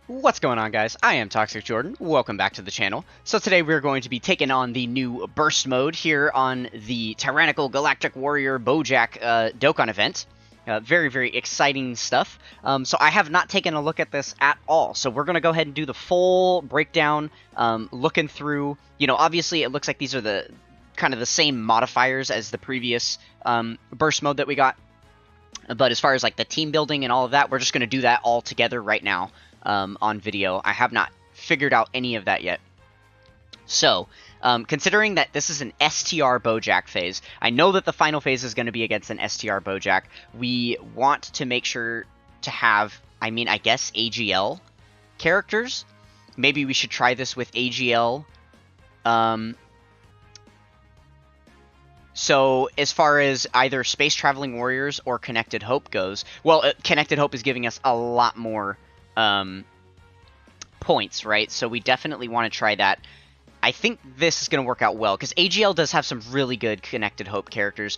What's going on, guys? I am Toxic Jordan. Welcome back to the channel. So today we're going to be taking on the new burst mode here on the Tyrannical Galactic Warrior BOUJACK Dokkan event. Very, very exciting stuff. So I have not taken a look at this at all. So we're going to go ahead and do the full breakdown, looking through. Obviously it looks like these are the kind of the same modifiers as the previous burst mode that we got. But as far as like the team building and all of that, we're just going to do that all together right now. On video. I have not figured out any of that yet. So, considering that this is an STR BOUJACK phase, I know that the final phase is going to be against an STR BOUJACK. We want to make sure to have, I guess AGL characters. Maybe we should try this with AGL. So, as far as either Space Traveling Warriors or Connected Hope goes, well, Connected Hope is giving us a lot more points, right? So we definitely want to try that. I think this is going to work out well, because AGL does have some really good Connected Hope characters.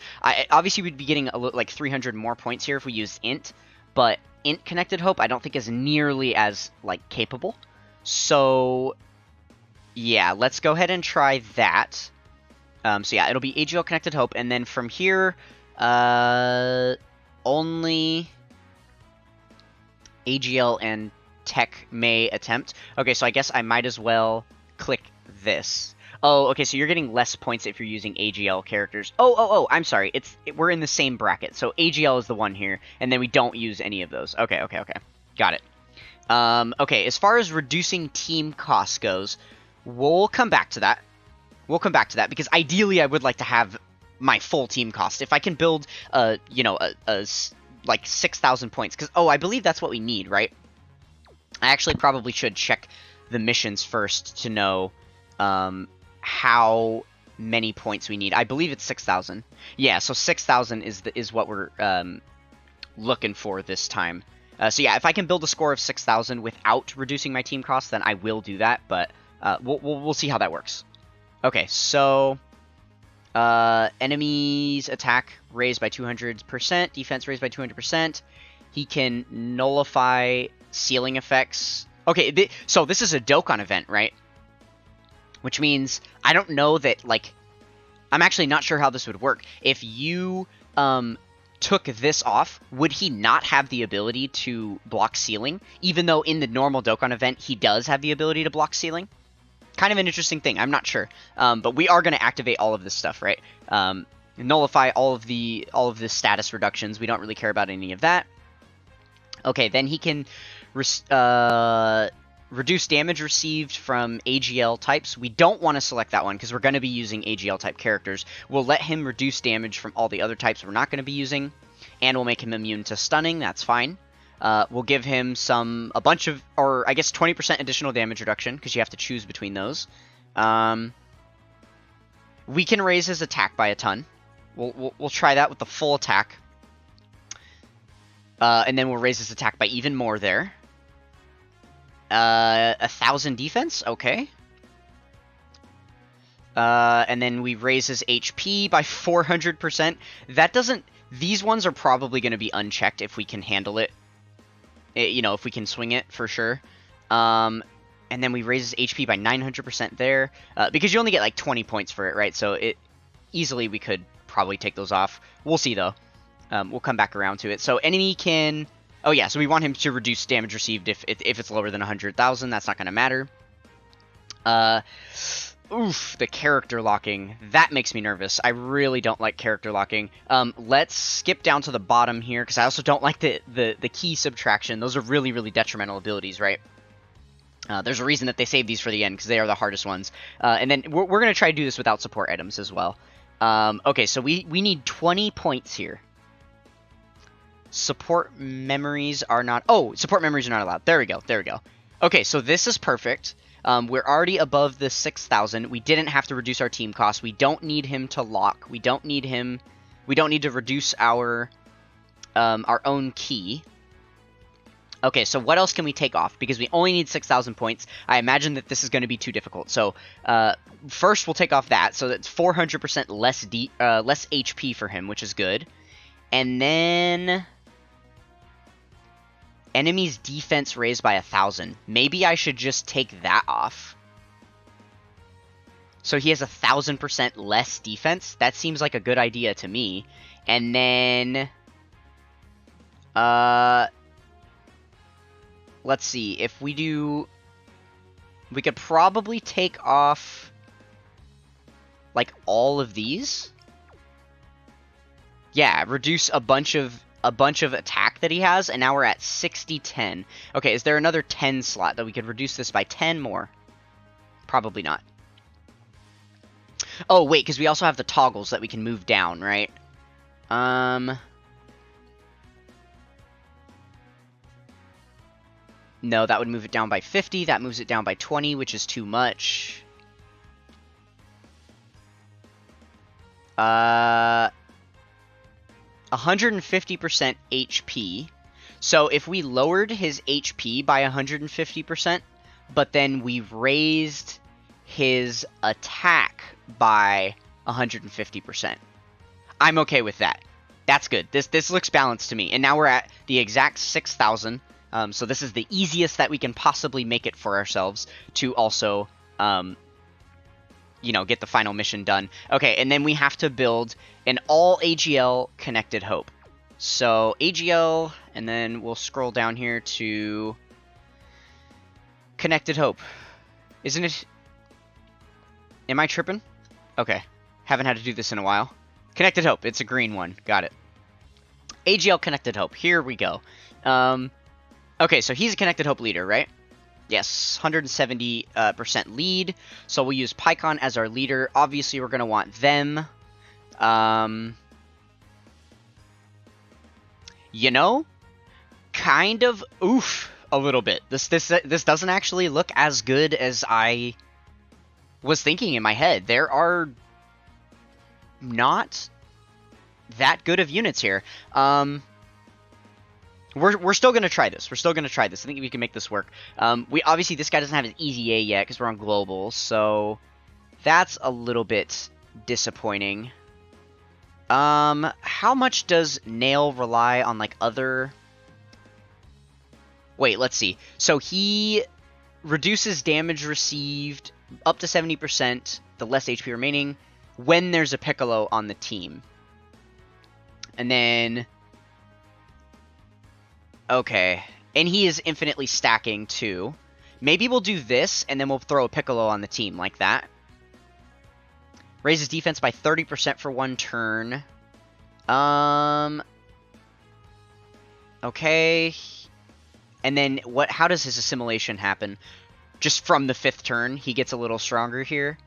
Obviously, we'd be getting like 300 more points here if we used Int, but Int Connected Hope I don't think is nearly as, like, capable. So, yeah, let's go ahead and try that. So yeah, it'll be AGL Connected Hope, and then from here, only AGL and Tech may attempt. Okay, so I guess I might as well click this. Oh, okay, so you're getting less points if you're using AGL characters. Oh, I'm sorry. We're in the same bracket. So AGL is the one here, and then we don't use any of those. Okay. Got it. Okay, as far as reducing team costs goes, we'll come back to that. Because ideally I would like to have my full team cost. If I can build, like 6,000 points, because I believe that's what we need, right? I actually probably should check the missions first to know how many points we need. I believe it's 6,000. Yeah, so 6,000 is what we're looking for this time. So yeah, if I can build a score of 6,000 without reducing my team cost, then I will do that. But we'll see how that works. Okay, so enemies attack raised by 200%, defense raised by 200%. He can nullify ceiling effects. Okay, so this is a Dokkan event, right? Which means I don't know that, like, I'm actually not sure how this would work. If you took this off, would he not have the ability to block ceiling? Even though in the normal Dokkan event, he does have the ability to block ceiling? Kind of an interesting thing. I'm not sure. But we are going to activate all of this stuff, right? Nullify all of the status reductions. We don't really care about any of that. Okay, then he can reduce damage received from AGL types. We don't want to select that one because we're going to be using AGL type characters. We'll let him reduce damage from all the other types we're not going to be using, and we'll make him immune to stunning. That's fine. We'll give him a bunch of, or I guess 20% additional damage reduction, because you have to choose between those. We can raise his attack by a ton. We'll try that with the full attack. And then we'll raise his attack by even more there. 1,000 defense, okay. And then we raise his HP by 400%. That doesn't, these ones are probably going to be unchecked if we can handle it. If we can swing it, for sure. And then we raise his HP by 900% there. Because you only get like 20 points for it, right? So easily we could probably take those off. We'll see, though. We'll come back around to it. So enemy can... Oh, yeah, so we want him to reduce damage received if it's lower than 100,000. That's not going to matter. Oof, the character locking. That makes me nervous. I really don't like character locking. Let's skip down to the bottom here, because I also don't like the key subtraction. Those are really, really detrimental abilities, right? There's a reason that they save these for the end, because they are the hardest ones. And then we're going to try to do this without support items as well. Okay, so we need 20 points here. Support memories are not... Oh, support memories are not allowed. There we go. Okay, so this is perfect. We're already above the 6,000. We didn't have to reduce our team cost. We don't need him to lock. We don't need to reduce our own key. Okay, so what else can we take off? Because we only need 6,000 points. I imagine that this is going to be too difficult. So first we'll take off that. So that's 400% less HP for him, which is good. And then Enemy's defense raised by 1,000. Maybe I should just take that off. So he has 1,000% less defense. That seems like a good idea to me. And then... let's see. If we do... We could probably take off... like, all of these? Yeah, reduce a bunch of attack that he has, and now we're at 60-10. Okay, is there another 10 slot that we could reduce this by 10 more? Probably not. Oh, wait, because we also have the toggles that we can move down, right? No, that would move it down by 50. That moves it down by 20, which is too much. 150% HP. So if we lowered his HP by 150%, but then we raised his attack by 150%, I'm okay with that. That's good. This looks balanced to me. And now we're at the exact 6,000. So this is the easiest that we can possibly make it for ourselves to also, you know, get the final mission done. Okay, and then we have to build an all AGL connected hope. So AGL, and then we'll scroll down here to connected hope. Isn't it? Am I tripping? Okay, haven't had to do this in a while. Connected hope, it's a green one. Got it. AGL connected hope. Here we go. Okay, so he's a connected hope leader, right? Yes, 170% lead. So we'll use PyCon as our leader. Obviously, we're going to want them. You know, kind of oof a little bit. This doesn't actually look as good as I was thinking in my head. There are not that good of units here. We're still going to try this. We're still going to try this. I think we can make this work. We obviously, this guy doesn't have his easy A yet because we're on global, so that's a little bit disappointing. How much does Nail rely on, like, other... Wait, let's see. So he reduces damage received up to 70%, the less HP remaining, when there's a Piccolo on the team. And then... Okay. And he is infinitely stacking, too. Maybe we'll do this, and then we'll throw a Piccolo on the team, like that. Raises defense by 30% for 1 turn. Okay. And then, how does his assimilation happen? Just from the 5th turn, he gets a little stronger here.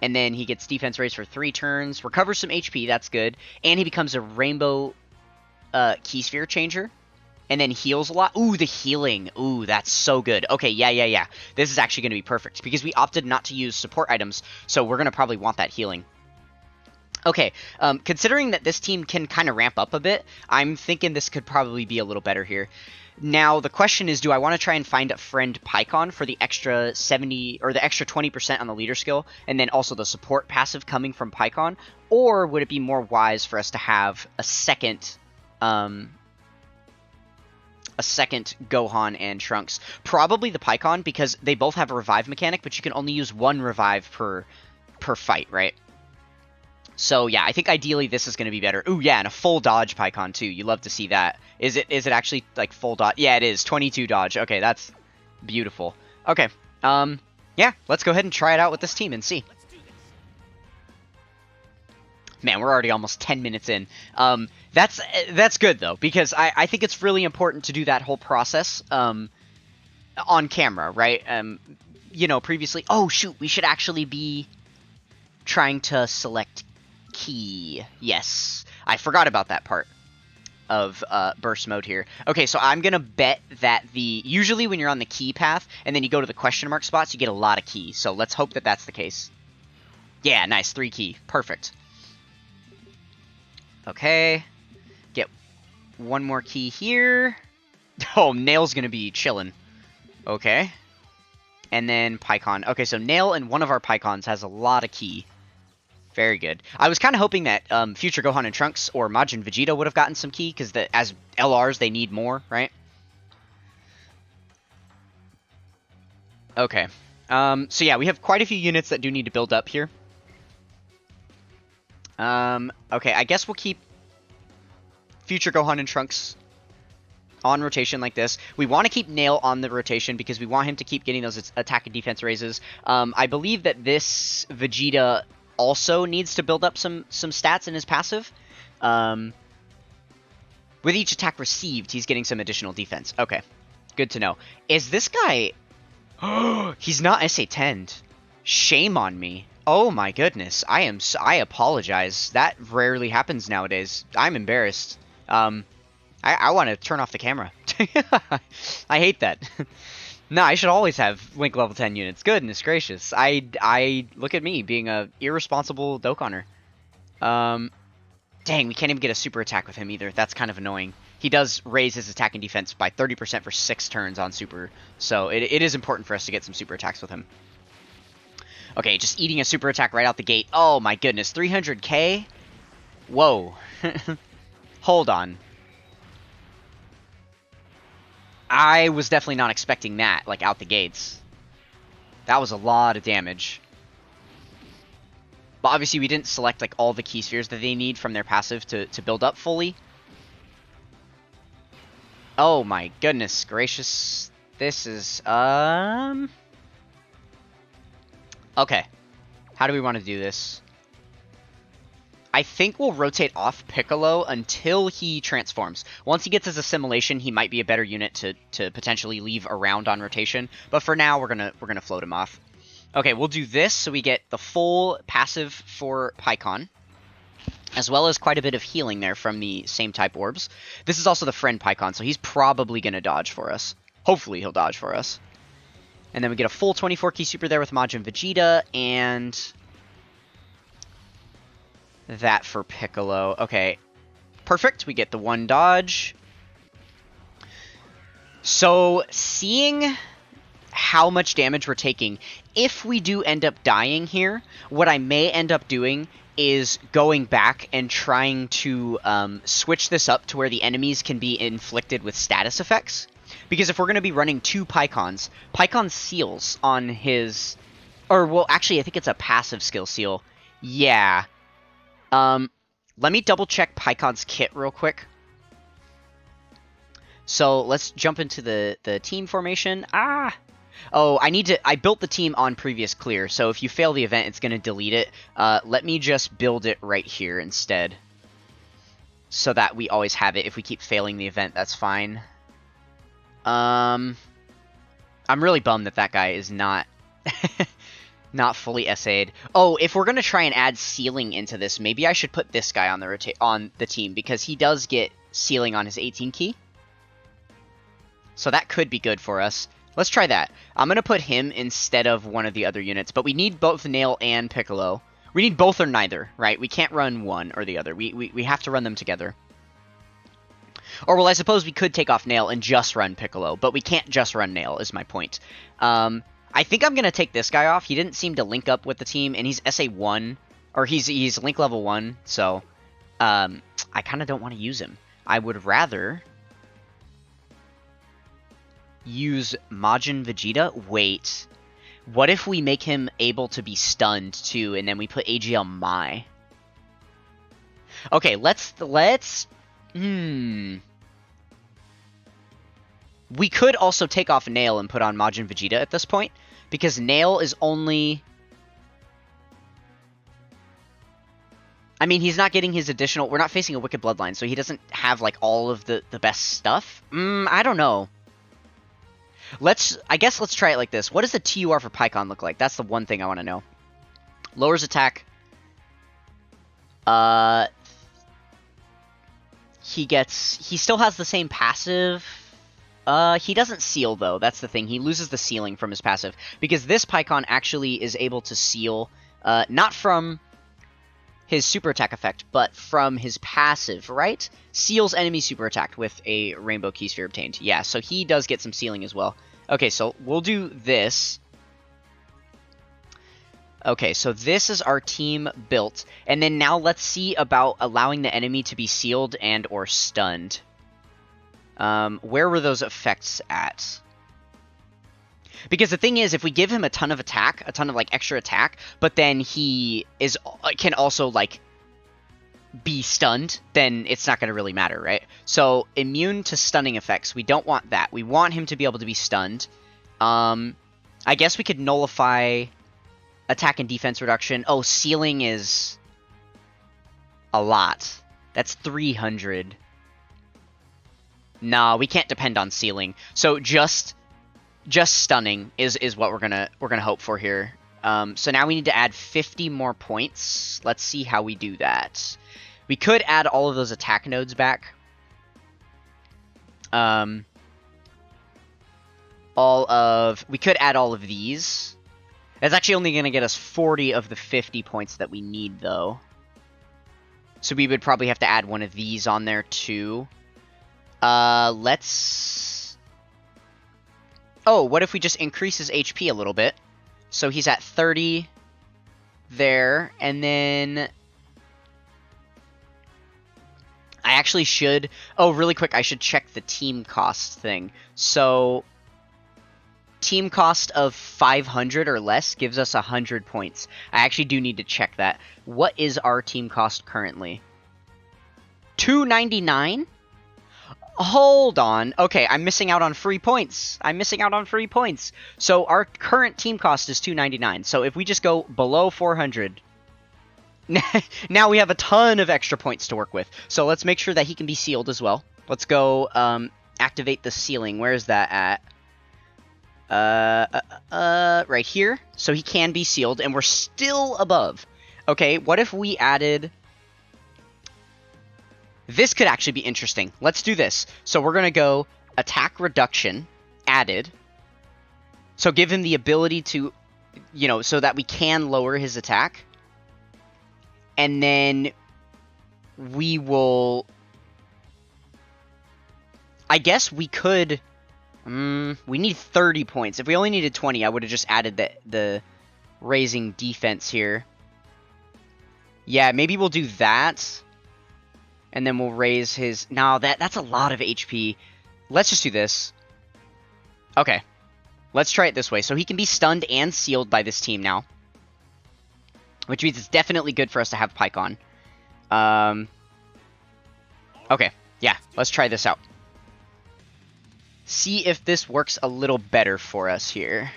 And then he gets defense raised for 3 turns. Recovers some HP, that's good. And he becomes a rainbow key sphere changer. And then heals a lot. Ooh, the healing. Ooh, that's so good. Okay, yeah. This is actually going to be perfect, because we opted not to use support items, so we're going to probably want that healing. Okay, considering that this team can kind of ramp up a bit, I'm thinking this could probably be a little better here. Now, the question is, do I want to try and find a friend PyCon for the extra 70, or the extra 20% on the leader skill, and then also the support passive coming from PyCon? Or would it be more wise for us to have a second Gohan and Trunks? Probably the PyCon, because they both have a revive mechanic, but you can only use 1 revive per fight, right? So yeah, I think ideally this is going to be better. Ooh, yeah, and a full dodge PyCon too. You love to see that. Is it actually like full dodge? Yeah, it is. 22 dodge. Okay, that's beautiful. Okay, yeah, let's go ahead and try it out with this team and see. Man, we're already almost 10 minutes in. That's good, though, because I think it's really important to do that whole process on camera, right? You know, previously... Oh, shoot, we should actually be trying to select key. Yes, I forgot about that part of burst mode here. Okay, so I'm going to bet that usually when you're on the key path and then you go to the question mark spots, you get a lot of keys. So let's hope that that's the case. Yeah, nice, 3 key. Perfect. Okay, get 1 more key here. Oh, Nail's gonna be chilling. Okay, and then PyCon. Okay, so Nail and one of our PyCons has a lot of key. Very good. I was kind of hoping that future Gohan and Trunks or Majin Vegeta would have gotten some key, because as LRs they need more, right? Okay. So yeah, we have quite a few units that do need to build up here. Okay, I guess we'll keep future Gohan and Trunks on rotation like this. We want to keep Nail on the rotation because we want him to keep getting those attack and defense raises. I believe that this Vegeta also needs to build up some stats in his passive. With each attack received, he's getting some additional defense. Okay, good to know. Is this guy... He's not SA10'd. Shame on me. Oh my goodness. I apologize. That rarely happens nowadays. I'm embarrassed. I want to turn off the camera. I hate that. No, I should always have Link level 10 units. Goodness gracious. I look at me being a irresponsible Dokkaner. Dang, we can't even get a super attack with him either. That's kind of annoying. He does raise his attack and defense by 30% for 6 turns on super. So it is important for us to get some super attacks with him. Okay, just eating a super attack right out the gate. Oh my goodness, 300k? Whoa. Hold on. I was definitely not expecting that, like, out the gates. That was a lot of damage. But obviously we didn't select, like, all the key spheres that they need from their passive to build up fully. Oh my goodness gracious. This is, Okay. How do we want to do this? I think we'll rotate off Piccolo until he transforms. Once he gets his assimilation, he might be a better unit to potentially leave around on rotation. But for now, we're gonna float him off. Okay, we'll do this so we get the full passive for Pikkon, as well as quite a bit of healing there from the same type orbs. This is also the friend Pikkon, so he's probably gonna dodge for us. Hopefully he'll dodge for us. And then we get a full 24 key super there with Majin Vegeta, and that for Piccolo. Okay, perfect. We get the 1 dodge. So, seeing how much damage we're taking, if we do end up dying here, what I may end up doing is going back and trying to switch this up to where the enemies can be inflicted with status effects. Because if we're going to be running 2 Pikkons, Pikkon seals on his... Or, well, actually, I think it's a passive skill seal. Yeah. Let me double check Pikkon's kit real quick. So let's jump into the team formation. Oh, I built the team on previous clear, so if you fail the event, it's going to delete it. Let me just build it right here instead, so that we always have it. If we keep failing the event, that's fine. I'm really bummed that guy is not not fully SA'd. Oh, if we're gonna try and add sealing into this, maybe I should put this guy on the team, because he does get sealing on his 18 key. So that could be good for us. Let's try that. I'm gonna put him instead of one of the other units, but we need both Nail and Piccolo. We need both or neither, right? We can't run one or the other. We have to run them together. Or, well, I suppose we could take off Nail and just run Piccolo, but we can't just run Nail, is my point. I think I'm going to take this guy off. He didn't seem to link up with the team, and he's SA1, or he's Link level 1, so I kind of don't want to use him. I would rather use Majin Vegeta. Wait, what if we make him able to be stunned, too, and then we put AGL Mai? Okay, let's... We could also take off Nail and put on Majin Vegeta at this point, because Nail is only... I mean, he's not getting his additional... We're not facing a Wicked Bloodline, so he doesn't have, like, all of the best stuff. I don't know. I guess let's try it like this. What does the TUR for Pikkon look like? That's the one thing I want to know. Lowers attack. He still has the same passive. He doesn't seal, though. That's the thing. He loses the sealing from his passive. Because this Pikkon actually is able to seal, not from his super attack effect, but from his passive, right? Seals enemy super attack with a rainbow key sphere obtained. Yeah, so he does get some sealing as well. Okay, so we'll do this. Okay, so this is our team built. And then now let's see about allowing the enemy to be sealed and or stunned. Where were those effects at? Because the thing is, if we give him a ton of attack, a ton of like extra attack, but then he can also like be stunned, then it's not going to really matter, right? So immune to stunning effects, we don't want that. We want him to be able to be stunned. I guess we could nullify attack and defense reduction. Oh, sealing is a lot. That's 300. Nah, we can't depend on sealing. So just stunning is what we're gonna hope for here. So now we need to add 50 more points. Let's see how we do that. We could add all of those attack nodes back. We could add all of these. That's actually only going to get us 40 of the 50 points that we need, though. So we would probably have to add one of these on there, too. Let's... Oh, what if we just increase his HP a little bit? So he's at 30 there, and then... I actually should... Oh, really quick, I should check the team cost thing. So... Team cost of 500 or less gives us 100 points. I actually do need to check that. What is our team cost currently? 299? Hold on. Okay, I'm missing out on free points. So our current team cost is 299. So if we just go below 400, now we have a ton of extra points to work with. So let's make sure that he can be sealed as well. Let's go activate the sealing. Where is that at? Right here. So he can be sealed, and we're still above. Okay, what if we added... This could actually be interesting. Let's do this. So we're going to go attack reduction, added. So give him the ability to, you know, so that we can lower his attack. And then we will... I guess we could... we need 30 points. If we only needed 20, I would have just added the raising defense here. Yeah, maybe we'll do that. And then we'll raise his... No, that's a lot of HP. Let's just do this. Okay. Let's try it this way. So he can be stunned and sealed by this team now. Which means it's definitely good for us to have Pycon. Okay. Yeah, let's try this out. See if this works a little better for us here.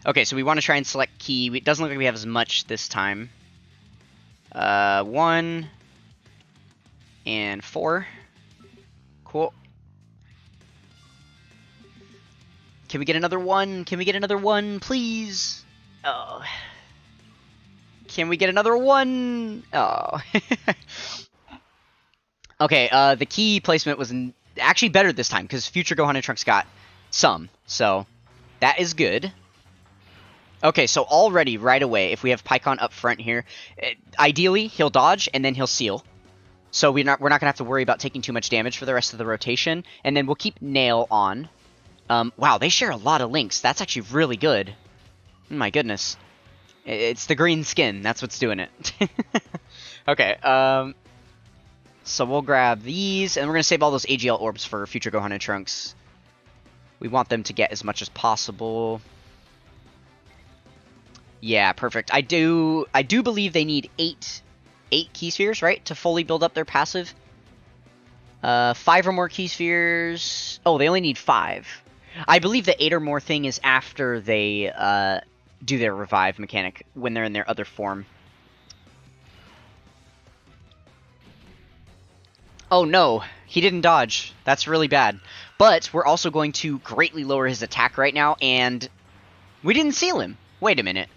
Okay, so we want to try and select key. It doesn't look like we have as much this time. 1 and 4. Cool. Can we get another 1? Can we get another 1, please? Oh. Can we get another 1? Oh. Okay, the key placement was actually better this time, because future Gohan and Trunks got some. So, that is good. Okay, so already, right away, if we have Pycon up front here, ideally, he'll dodge, and then he'll seal. So we're not going to have to worry about taking too much damage for the rest of the rotation. And then we'll keep Nail on. Wow, they share a lot of links. That's actually really good. Oh my goodness. It's the green skin. That's what's doing it. Okay, so we'll grab these, and we're going to save all those AGL orbs for future Gohan and Trunks. We want them to get as much as possible. Yeah, perfect. I do believe they need 8 key spheres, right, to fully build up their passive. 5 or more key spheres. Oh, they only need 5. I believe the 8 or more thing is after they do their revive mechanic, when they're in their other form. Oh no, he didn't dodge. That's really bad. But we're also going to greatly lower his attack right now, and we didn't seal him. Wait a minute.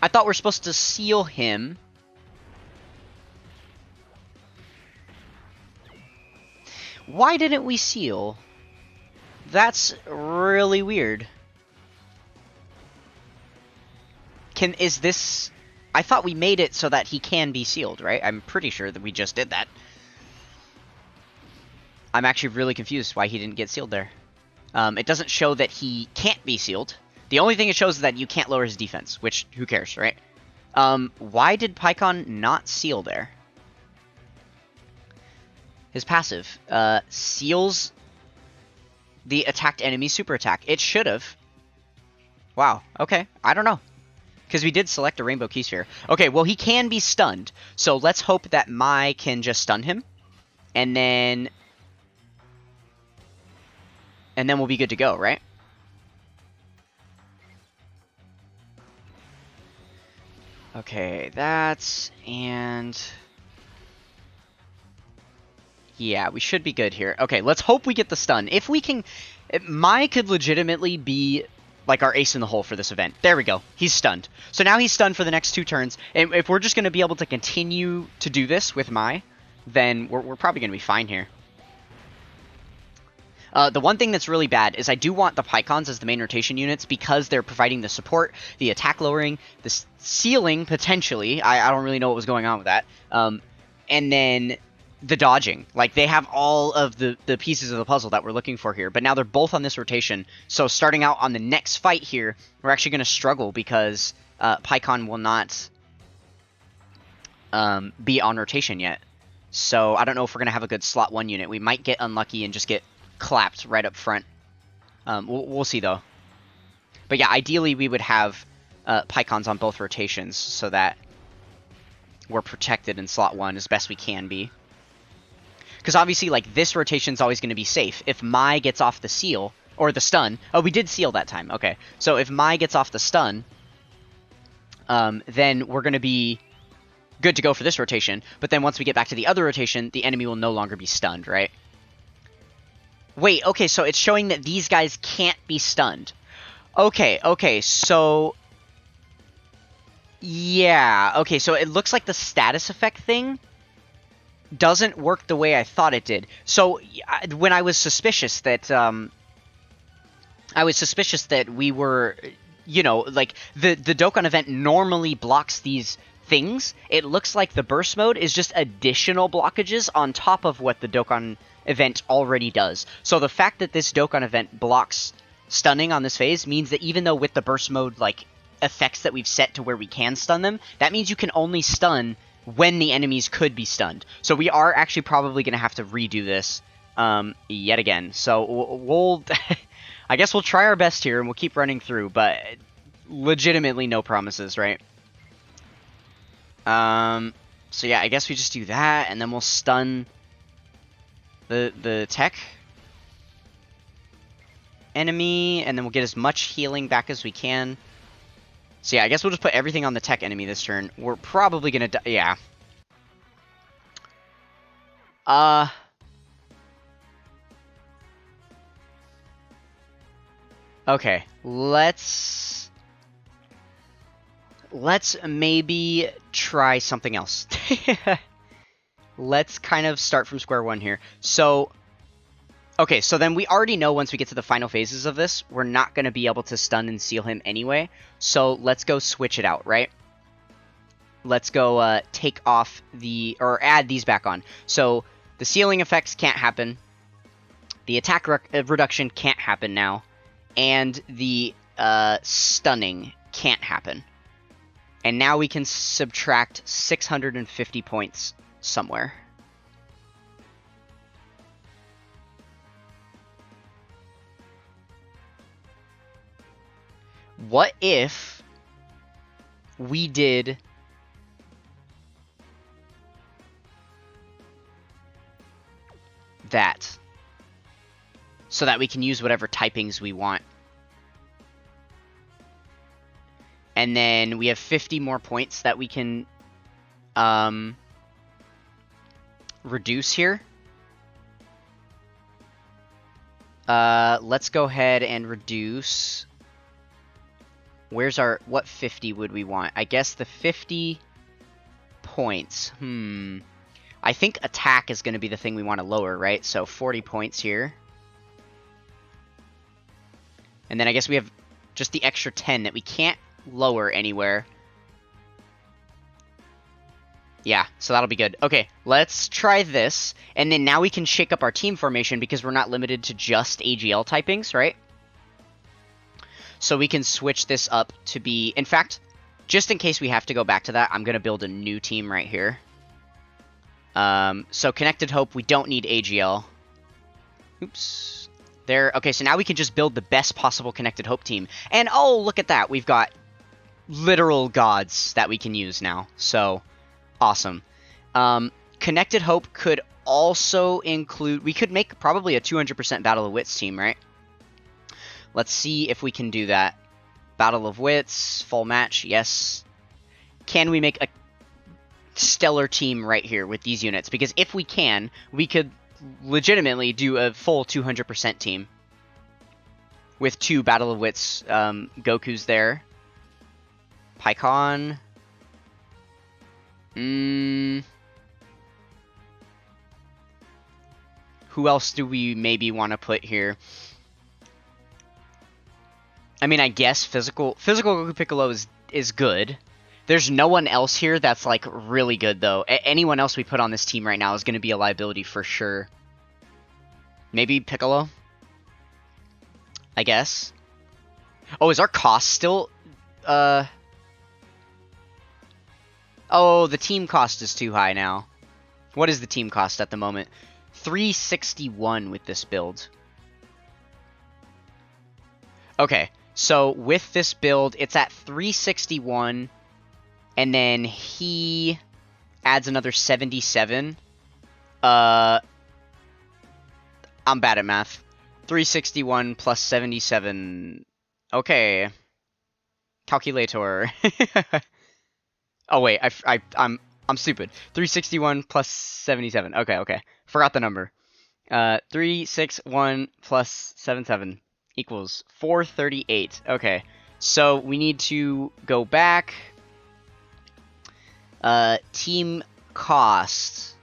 I thought we're supposed to seal him. Why didn't we seal? That's really weird. Is this... I thought we made it so that he can be sealed, right? I'm pretty sure that we just did that. I'm actually really confused why he didn't get sealed there. It doesn't show that he can't be sealed. The only thing it shows is that you can't lower his defense, which, who cares, right? Why did Pycon not seal there? His passive. Seals the attacked enemy super attack. It should have. Wow, okay, I don't know. Because we did select a Rainbow Key Sphere. Okay, well, he can be stunned. So let's hope that Mai can just stun him. And then we'll be good to go, right? Okay, that's... and... yeah, we should be good here. Okay, let's hope we get the stun. If we can... Mai could legitimately be... like our ace in the hole for this event. There we go. He's stunned. So now he's stunned for the next 2 turns. And if we're just going to be able to continue to do this with Mai, then we're probably going to be fine here. The one thing that's really bad is I do want the Pycons as the main rotation units because they're providing the support, the attack lowering, the sealing, potentially. I don't really know what was going on with that. And then the dodging. Like, they have all of the pieces of the puzzle that we're looking for here. But now they're both on this rotation. So starting out on the next fight here, we're actually going to struggle because Pycon will not be on rotation yet. So I don't know if we're going to have a good slot 1 unit. We might get unlucky and just get clapped right up front. We'll see, though. But yeah, ideally we would have Pycons on both rotations so that we're protected in slot 1 as best we can be. Because obviously, like, this rotation's always going to be safe. If Mai gets off the seal, or the stun... oh, we did seal that time. Okay. So if Mai gets off the stun, then we're going to be good to go for this rotation. But then once we get back to the other rotation, the enemy will no longer be stunned, right? Wait, okay, so it's showing that these guys can't be stunned. Okay, so... yeah, okay, so it looks like the status effect thing doesn't work the way I thought it did. So, when I was suspicious that, we were, you know, like, the Dokkan event normally blocks these things, it looks like the burst mode is just additional blockages on top of what the Dokkan event already does. So the fact that this Dokkan event blocks stunning on this phase means that even though with the burst mode, like, effects that we've set to where we can stun them, that means you can only stun when the enemies could be stunned. So we are actually probably going to have to redo this yet again. So we'll... I guess we'll try our best here, and we'll keep running through, but legitimately no promises, right? So yeah, I guess we just do that, and then we'll stun the tech enemy, and then we'll get as much healing back as we can. So yeah, I guess we'll just put everything on the tech enemy this turn. We're probably gonna die. Yeah. Okay, let's maybe try something else. Let's kind of start from square one here. So, okay, so then we already know once we get to the final phases of this, we're not going to be able to stun and seal him anyway. So let's go switch it out, right? Let's go take off the, or add these back on. So the sealing effects can't happen. The attack reduction can't happen now. And the stunning can't happen. And now we can subtract 650 points somewhere. What if we did that? So that we can use whatever typings we want. And then we have 50 more points that we can reduce here. Let's go ahead and reduce. Where's our... what 50 would we want? I guess the 50 points. I think attack is going to be the thing we want to lower, right? So 40 points here. And then I guess we have just the extra 10 that we can't lower anywhere. Yeah, so that'll be good. Okay, let's try this. And then now we can shake up our team formation because we're not limited to just AGL typings, right? So we can switch this up to be... in fact, just in case we have to go back to that, I'm going to build a new team right here. So Connected Hope, we don't need AGL. Oops. There. Okay, so now we can just build the best possible Connected Hope team. And oh, look at that. We've got literal gods that we can use now. So, awesome. Connected Hope could also include... We could make probably a 200% Battle of Wits team, right? Let's see if we can do that. Battle of Wits, full match, yes. Can we make a stellar team right here with these units? Because if we can, we could legitimately do a full 200% team. With 2 Battle of Wits Gokus there. Pycon. Who else do we maybe want to put here? I mean, I guess physical Goku Piccolo is good. There's no one else here that's, like, really good, though. Anyone else we put on this team right now is going to be a liability for sure. Maybe Piccolo? I guess. Oh, is our cost still... Oh, the team cost is too high now. What is the team cost at the moment? 361 with this build. Okay, so with this build, it's at 361, and then he adds another 77. I'm bad at math. 361 plus 77. Okay. Calculator. Oh wait, I'm stupid. 361 plus 77. Okay. Forgot the number. 361 plus 77 equals 438. Okay. So we need to go back. Team cost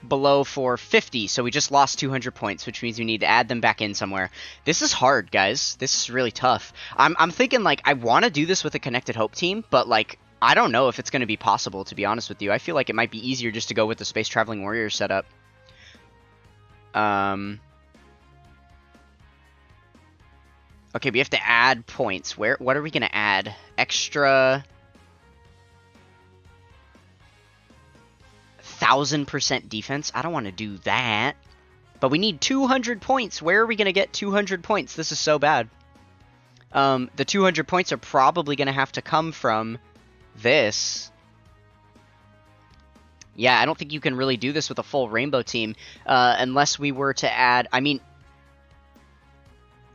below 450, so we just lost 200 points, which means we need to add them back in somewhere. This is hard, guys. This is really tough. I'm thinking, like, I want to do this with a Connected Hope team, but, like, I don't know if it's going to be possible, to be honest with you. I feel like it might be easier just to go with the Space Traveling Warrior setup. Okay, we have to add points. What are we going to add? Extra 1000% defense? I don't want to do that. But we need 200 points. Where are we going to get 200 points? This is so bad. The 200 points are probably going to have to come from this. Yeah, I don't think you can really do this with a full rainbow team. Unless we were to add... I mean...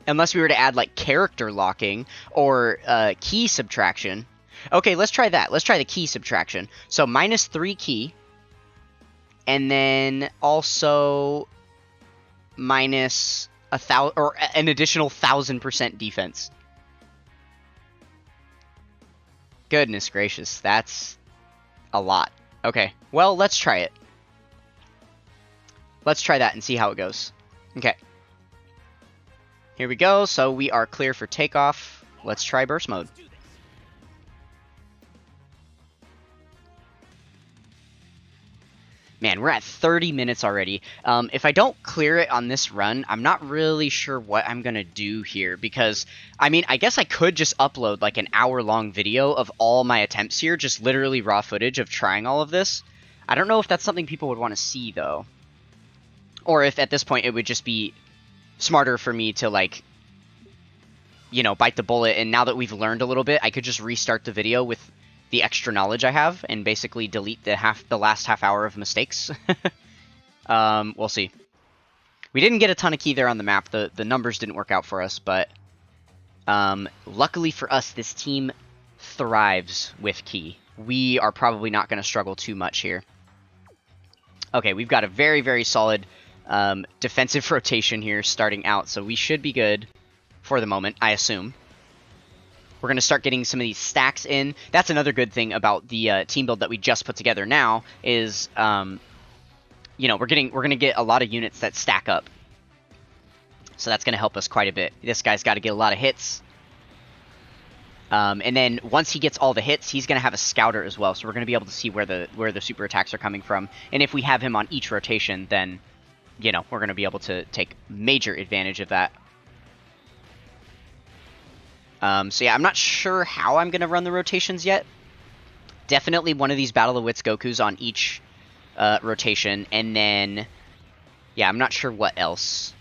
Unless we were to add, like, character locking or key subtraction. Okay, let's try that. Let's try the key subtraction. So, minus 3 key. And then also minus an additional 1000% defense. Goodness gracious, that's a lot. Okay, well, let's try it. Let's try that and see how it goes. Okay. Here we go. So we are clear for takeoff. Let's try burst mode. Man, we're at 30 minutes already. If I don't clear it on this run, I'm not really sure what I'm going to do here. Because, I mean, I guess I could just upload like an hour-long video of all my attempts here. Just literally raw footage of trying all of this. I don't know if that's something people would want to see, though. Or if at this point it would just be smarter for me to, like, you know, bite the bullet. And now that we've learned a little bit, I could just restart the video with the extra knowledge I have and basically delete the last half hour of mistakes. We'll see. We didn't get a ton of key there on the map. The numbers didn't work out for us, but luckily for us, this team thrives with key. We are probably not going to struggle too much here. Okay, we've got a very, very solid defensive rotation here starting out, so we should be good for the moment, I assume. We're going to start getting some of these stacks in. That's another good thing about the team build that we just put together now is, you know, we're going to get a lot of units that stack up. So that's going to help us quite a bit. This guy's got to get a lot of hits. And then once he gets all the hits, he's going to have a scouter as well. So we're going to be able to see where the super attacks are coming from. And if we have him on each rotation, then, you know, we're going to be able to take major advantage of that. So yeah, I'm not sure how I'm going to run the rotations yet. Definitely one of these Battle of Wits Gokus on each rotation. And then, yeah, I'm not sure what else.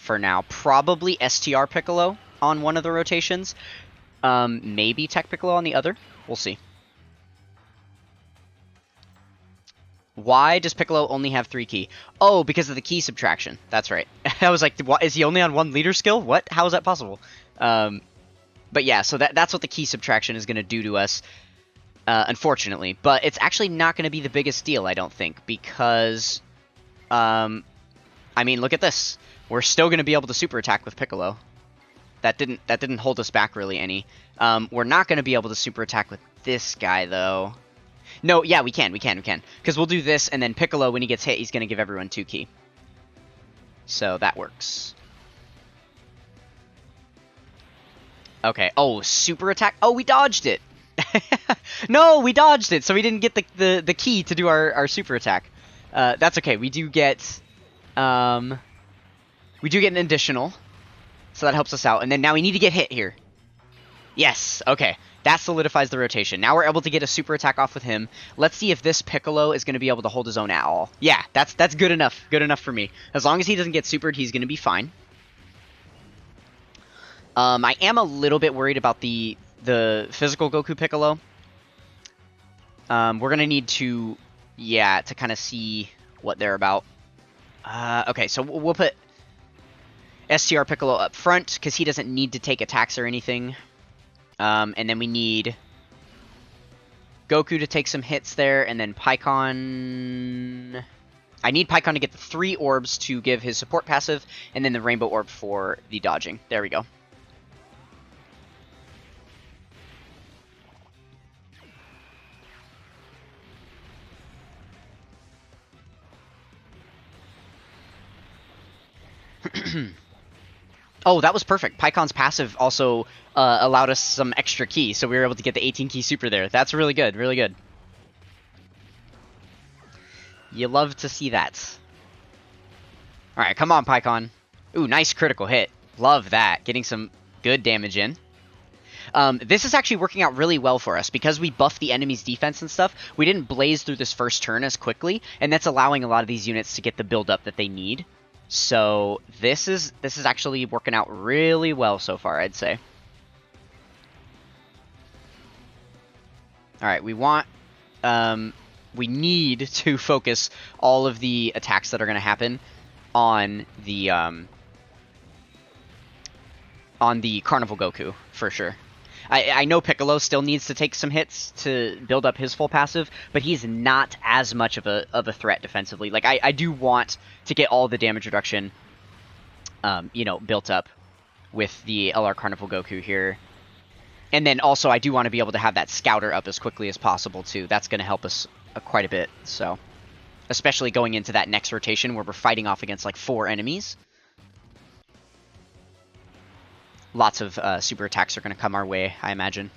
for now. Probably STR Piccolo on one of the rotations. Maybe Tech Piccolo on the other. We'll see. Why does Piccolo only have 3 ki? Oh, because of the ki subtraction. That's right. I was like, what, is he only on 1 leader skill? What? How is that possible? But yeah, so that's what the ki subtraction is going to do to us, unfortunately. But it's actually not going to be the biggest deal, I don't think, because, I mean, look at this. We're still going to be able to super attack with Piccolo. That didn't hold us back really any. We're not going to be able to super attack with this guy, though. No, yeah, we can. Because we'll do this, and then Piccolo, when he gets hit, he's going to give everyone 2 ki. So that works. Okay. Oh, super attack. Oh, we dodged it. No, we dodged it, so we didn't get the ki to do our super attack. That's okay. We do get an additional, so that helps us out. And then now we need to get hit here. Yes. Okay. That solidifies the rotation. Now we're able to get a super attack off with him. Let's see if this Piccolo is going to be able to hold his own at all. Yeah, that's good enough. Good enough for me. As long as he doesn't get supered, he's going to be fine. I am a little bit worried about the physical Goku Piccolo. We're going to need to, to kind of see what they're about. Okay, so we'll put STR Piccolo up front, because he doesn't need to take attacks or anything. And then we need Goku to take some hits there, and then Pikkon... I need Pikkon to get the 3 orbs to give his support passive, and then the Rainbow Orb for the dodging. There we go. Oh, that was perfect. Pikkon's passive also allowed us some extra ki, so we were able to get the 18 ki super there. That's really good, really good. You love to see that. Alright, come on, Pikkon. Ooh, nice critical hit. Love that. Getting some good damage in. This is actually working out really well for us. Because we buffed the enemy's defense and stuff, we didn't blaze through this first turn as quickly, and that's allowing a lot of these units to get the build-up that they need. So this is actually working out really well so far, I'd say. All right, we need to focus all of the attacks that are going to happen on the Carnival Goku for sure. I know Piccolo still needs to take some hits to build up his full passive, but he's not as much of a threat defensively. Like, I do want to get all the damage reduction, built up with the LR Carnival Goku here. And then also, I do want to be able to have that Scouter up as quickly as possible, too. That's going to help us quite a bit, so. Especially going into that next rotation where we're fighting off against, like, 4 enemies. Lots of super attacks are going to come our way, I imagine.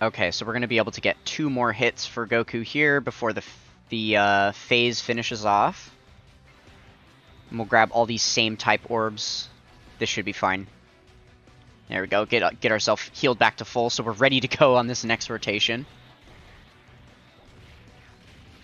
Okay, so we're going to be able to get 2 more hits for Goku here before the phase finishes off. And we'll grab all these same type orbs. This should be fine. There we go. Get ourselves healed back to full, so we're ready to go on this next rotation.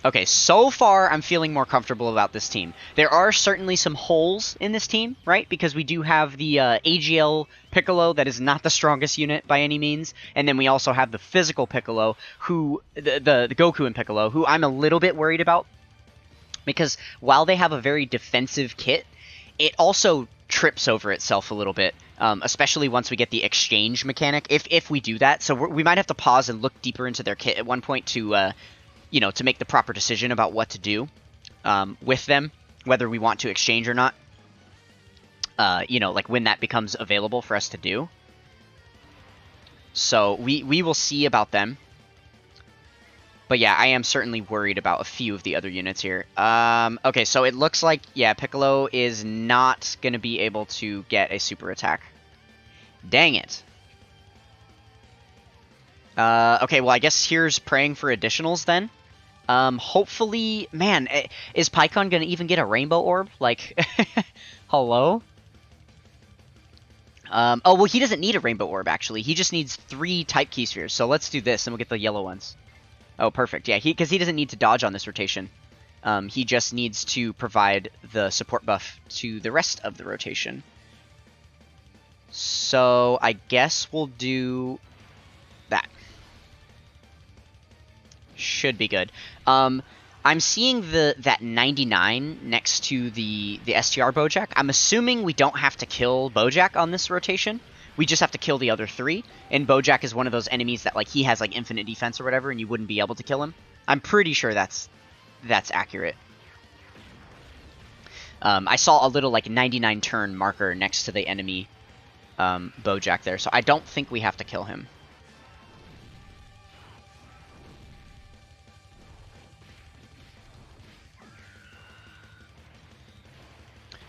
Okay, so far I'm feeling more comfortable about this team. There are certainly some holes in this team, right? Because we do have the AGL Piccolo that is not the strongest unit by any means. And then we also have the physical Piccolo, who the Goku and Piccolo, who I'm a little bit worried about. Because while they have a very defensive kit, it also trips over itself a little bit. Especially once we get the exchange mechanic, if we do that. So we might have to pause and look deeper into their kit at one point to... to make the proper decision about what to do with them, whether we want to exchange or not. Like when that becomes available for us to do. So we will see about them. But yeah, I am certainly worried about a few of the other units here. Okay, so it looks like, yeah, Piccolo is not going to be able to get a super attack. Dang it. Okay, well, I guess here's praying for additionals then. Hopefully, man, is Pikkon gonna even get a rainbow orb? Like, hello? Oh, well, he doesn't need a rainbow orb, actually. He just needs 3 type key spheres, so let's do this, and we'll get the yellow ones. Oh, perfect. Yeah, because he doesn't need to dodge on this rotation. He just needs to provide the support buff to the rest of the rotation. So I guess we'll do that. Should be good. I'm seeing that 99 next to the STR BOUJACK. I'm assuming we don't have to kill BOUJACK on this rotation. We just have to kill the other 3. And BOUJACK is one of those enemies that like he has like infinite defense or whatever, and you wouldn't be able to kill him. I'm pretty sure that's accurate. I saw a little like 99 turn marker next to the enemy BOUJACK there, so I don't think we have to kill him.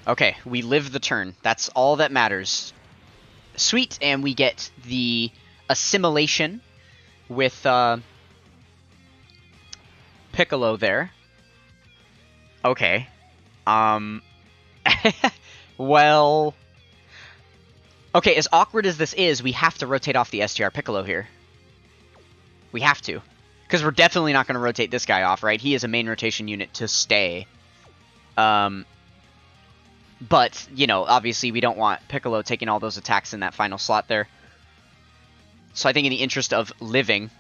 Okay, we live the turn. That's all that matters. Sweet, and we get the assimilation with Piccolo there. Okay. Well... Okay, as awkward as this is, we have to rotate off the STR Piccolo here. We have to. Because we're definitely not going to rotate this guy off, right? He is a main rotation unit to stay. But, you know, obviously we don't want Piccolo taking all those attacks in that final slot there. So I think in the interest of living,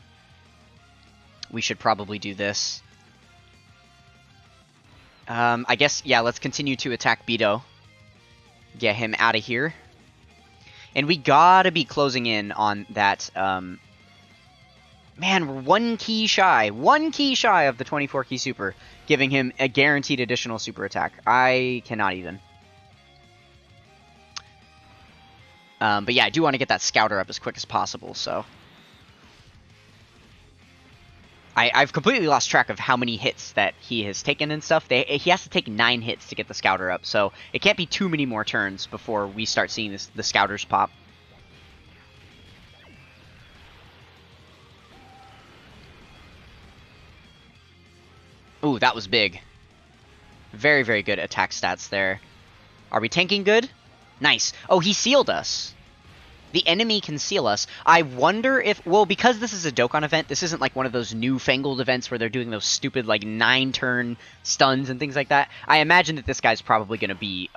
we should probably do this. I guess, yeah, let's continue to attack Beto. Get him out of here. And we gotta be closing in on that, man, we're 1 key shy. 1 key shy of the 24 key super, giving him a guaranteed additional super attack. I cannot even. But yeah, I do want to get that scouter up as quick as possible, so. I've completely lost track of how many hits that he has taken and stuff. He has to take 9 hits to get the scouter up, so it can't be too many more turns before we start seeing the scouters pop. Ooh, that was big. Very, very good attack stats there. Are we tanking good? Nice. Oh, he sealed us. The enemy can seal us. I wonder if... Well, because this is a Dokkan event, this isn't like one of those newfangled events where they're doing those stupid, like, 9-turn stuns and things like that. I imagine that this guy's probably going to be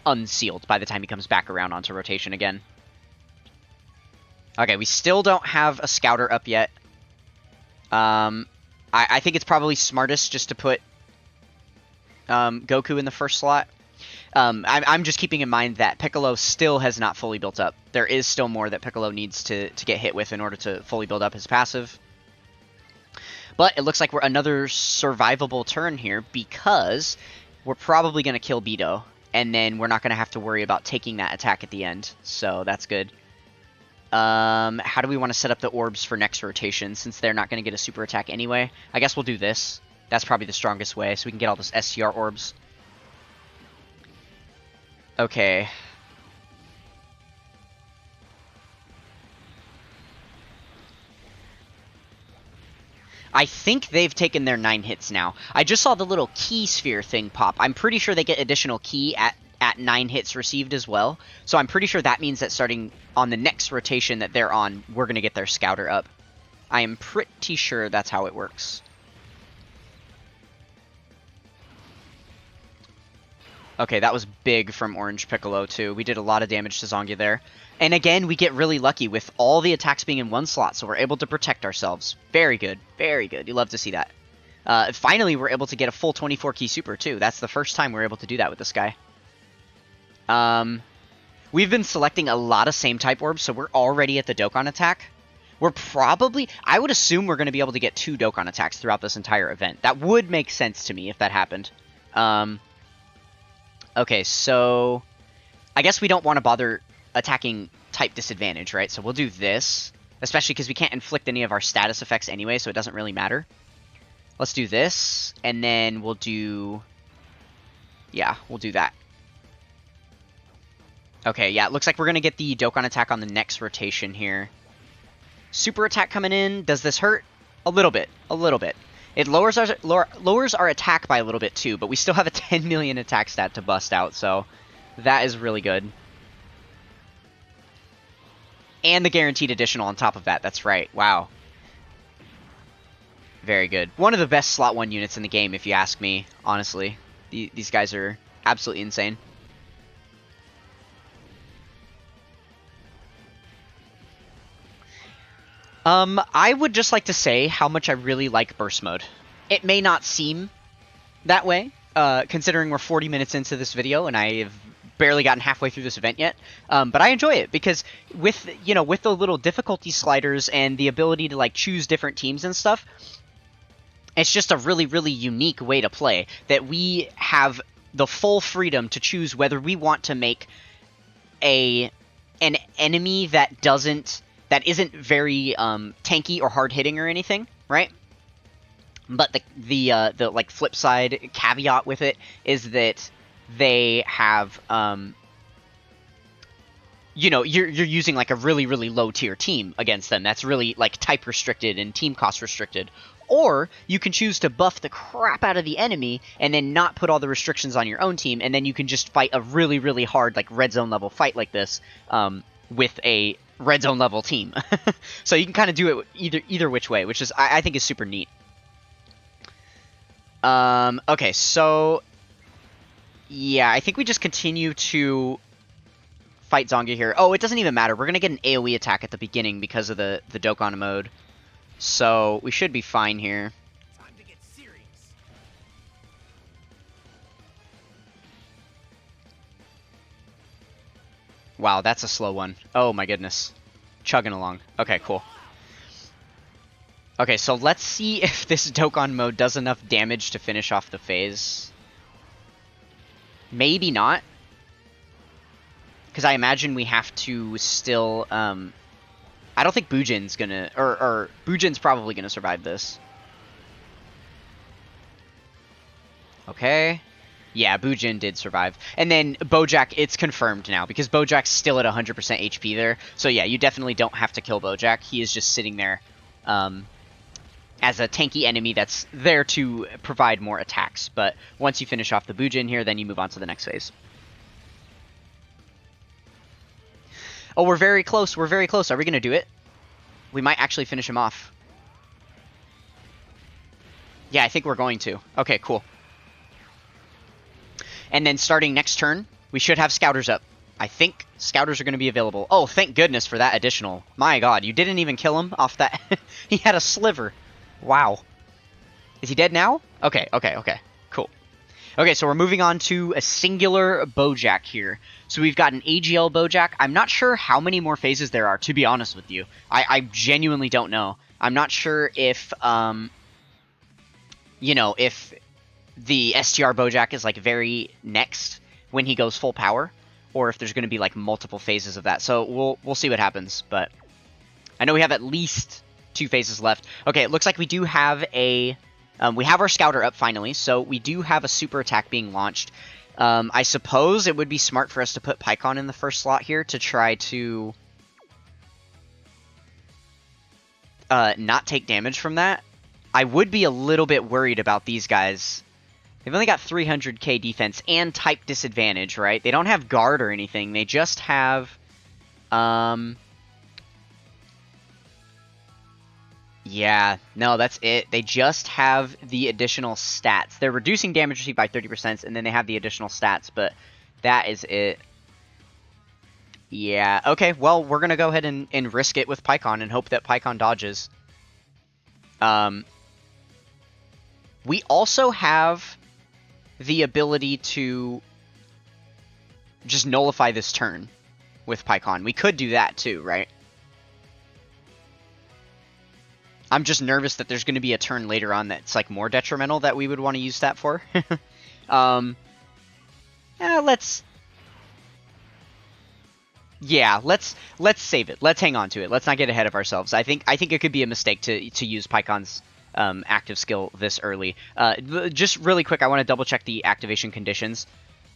unsealed by the time he comes back around onto rotation again. Okay, we still don't have a scouter up yet. I think it's probably smartest just to put Goku in the first slot. I'm just keeping in mind that Piccolo still has not fully built up. There is still more that Piccolo needs to get hit with in order to fully build up his passive. But it looks like we're another survivable turn here because we're probably going to kill Beto. And then we're not going to have to worry about taking that attack at the end. So that's good. How do we want to set up the orbs for next rotation since they're not going to get a super attack anyway? I guess we'll do this. That's probably the strongest way so we can get all those SCR orbs. Okay. I think they've taken their 9 hits now. I just saw the little key sphere thing pop. I'm pretty sure they get additional key at 9 hits received as well. So I'm pretty sure that means that starting on the next rotation that they're on, we're going to get their scouter up. I am pretty sure that's how it works. Okay, that was big from Orange Piccolo, too. We did a lot of damage to Zongia there. And again, we get really lucky with all the attacks being in one slot, so we're able to protect ourselves. Very good. Very good. You love to see that. Finally, we're able to get a full 24 key super, too. That's the first time we're able to do that with this guy. We've been selecting a lot of same type orbs, so we're already at the Dokkan attack. We're probably... I would assume we're going to be able to get 2 Dokkan attacks throughout this entire event. That would make sense to me if that happened. Okay, so I guess we don't want to bother attacking type disadvantage, right? So we'll do this, especially because we can't inflict any of our status effects anyway, so it doesn't really matter. Let's do this, and then we'll do... Yeah, we'll do that. Okay, yeah, it looks like we're going to get the Dokkan attack on the next rotation here. Super attack coming in. Does this hurt? A little bit. A little bit. It lowers our attack by a little bit too, but we still have a 10 million attack stat to bust out, so that is really good. And the guaranteed additional on top of that, that's right. Wow. Very good. One of the best slot 1 units in the game, if you ask me, honestly. These guys are absolutely insane. I would just like to say how much I really like burst mode. It may not seem that way, considering we're 40 minutes into this video and I have barely gotten halfway through this event yet. But I enjoy it because with the little difficulty sliders and the ability to like choose different teams and stuff, it's just a really, really unique way to play that we have the full freedom to choose whether we want to make an enemy that isn't very tanky or hard hitting or anything, right? But the like flip side caveat with it is that they have you're using like a really, really low tier team against them that's really like type restricted and team cost restricted. Or you can choose to buff the crap out of the enemy and then not put all the restrictions on your own team, and then you can just fight a really, really hard like red zone level fight like this with a red zone level team. So you can kind of do it either which way, which is I think is super neat. Okay, so yeah, I think we just continue to fight Zonga here. Oh, it doesn't even matter. We're gonna get an AoE attack at the beginning because of the Dokkan mode. So we should be fine here. Time to get serious. Wow, that's a slow one. Oh my goodness. Chugging along. Okay, cool. Okay, so let's see if this Dokkan mode does enough damage to finish off the phase. Maybe not. Because I imagine we have to still... I don't think Bujin's gonna... Or Bujin's probably gonna survive this. Okay. Yeah, Bujin did survive. And then BOUJACK, it's confirmed now, because BOUJACK's still at 100% HP there. So yeah, you definitely don't have to kill BOUJACK. He is just sitting there as a tanky enemy that's there to provide more attacks. But once you finish off the Bujin here, then you move on to the next phase. Oh, we're very close. We're very close. Are we going to do it? We might actually finish him off. Yeah, I think we're going to. Okay, cool. And then starting next turn, we should have Scouters up. I think Scouters are going to be available. Oh, thank goodness for that additional. My god, you didn't even kill him off that. He had a sliver. Wow. Is he dead now? Okay, okay, okay. Cool. Okay, so we're moving on to a singular BOUJACK here. So we've got an AGL BOUJACK. I'm not sure how many more phases there are, to be honest with you. I genuinely don't know. I'm not sure if, if the STR BOUJACK is, like, very next when he goes full power, or if there's going to be, like, multiple phases of that. So we'll see what happens, but I know we have at least 2 phases left. Okay, it looks like we do have a... we have our Scouter up finally, so we do have a super attack being launched. I suppose it would be smart for us to put Pycon in the first slot here to try to not take damage from that. I would be a little bit worried about these guys. They've only got 300k defense and type disadvantage, right? They don't have guard or anything. They just have... Yeah, no, that's it. They just have the additional stats. They're reducing damage received by 30%, and then they have the additional stats, but that is it. Yeah, okay, well, we're going to go ahead and risk it with Pycon and hope that Pycon dodges. We also have the ability to just nullify this turn with Pycon. We could do that too, right? I'm just nervous that there's going to be a turn later on that's like more detrimental that we would want to use that for. Let's save it. Let's hang on to it. Let's not get ahead of ourselves. I think it could be a mistake to use Pycon's active skill this early. Just really quick, I want to double check the activation conditions.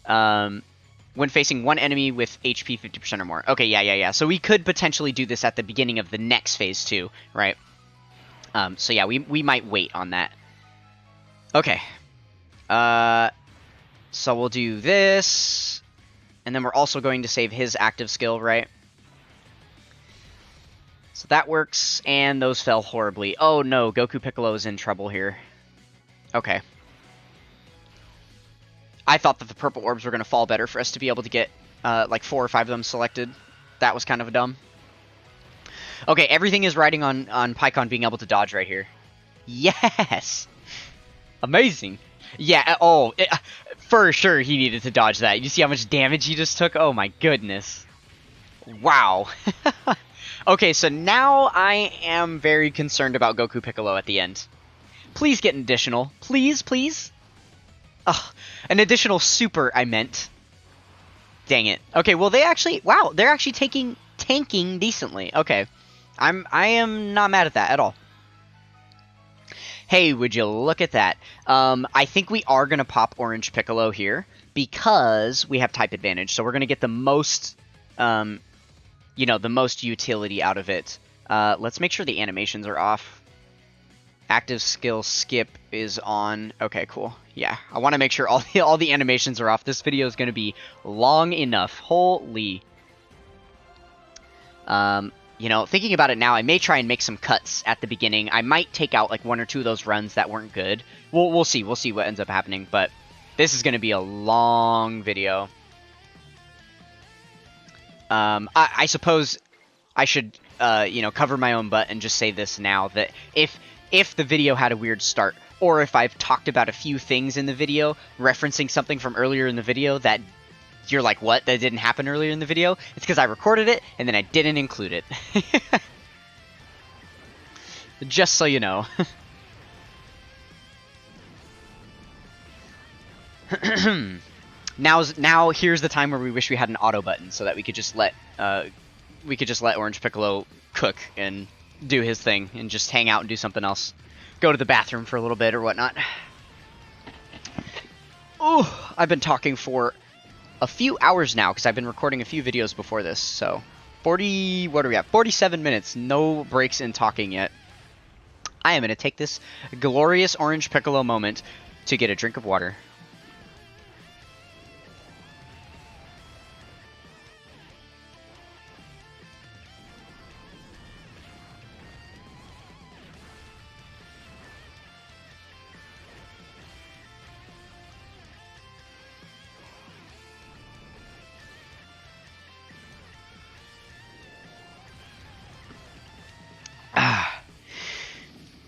When facing one enemy with HP 50% or more. Okay, yeah. So we could potentially do this at the beginning of the next phase too, right? So yeah, we might wait on that. Okay. So we'll do this. And then we're also going to save his active skill, right? So that works, and those fell horribly. Oh no, Goku Piccolo is in trouble here. Okay. I thought that the purple orbs were going to fall better for us to be able to get like 4 or 5 of them selected. That was kind of dumb. Okay, everything is riding on Pycon being able to dodge right here. Yes! Amazing. Yeah, for sure he needed to dodge that. You see how much damage he just took? Oh my goodness. Wow. Okay, so now I am very concerned about Goku Piccolo at the end. Please get an additional. Please, please. Ugh, an additional super, I meant. Dang it. Okay, well, they're actually tanking decently. Okay. I am not mad at that at all. Hey, would you look at that? I think we are going to pop Orange Piccolo here because we have type advantage. So we're going to get the most, the most utility out of it. Let's make sure the animations are off. Active skill skip is on. Okay, cool. Yeah, I want to make sure all the animations are off. This video is going to be long enough. Holy. Thinking about it now, I may try and make some cuts at the beginning. I might take out like 1 or 2 of those runs that weren't good. We'll see. We'll see what ends up happening. But this is going to be a long video. I suppose I should, cover my own butt and just say this now, that if the video had a weird start, or if I've talked about a few things in the video, referencing something from earlier in the video that you're like, what? That didn't happen earlier in the video? It's because I recorded it, and then I didn't include it. Just so you know. Now here's the time where we wish we had an auto button, so that we could just let Orange Piccolo cook and do his thing, and just hang out and do something else. Go to the bathroom for a little bit or whatnot. Ooh, I've been talking for a few hours now, because I've been recording a few videos before this, so 40, what are we at? 47 minutes, no breaks in talking yet. I am going to take this glorious Orange Piccolo moment to get a drink of water.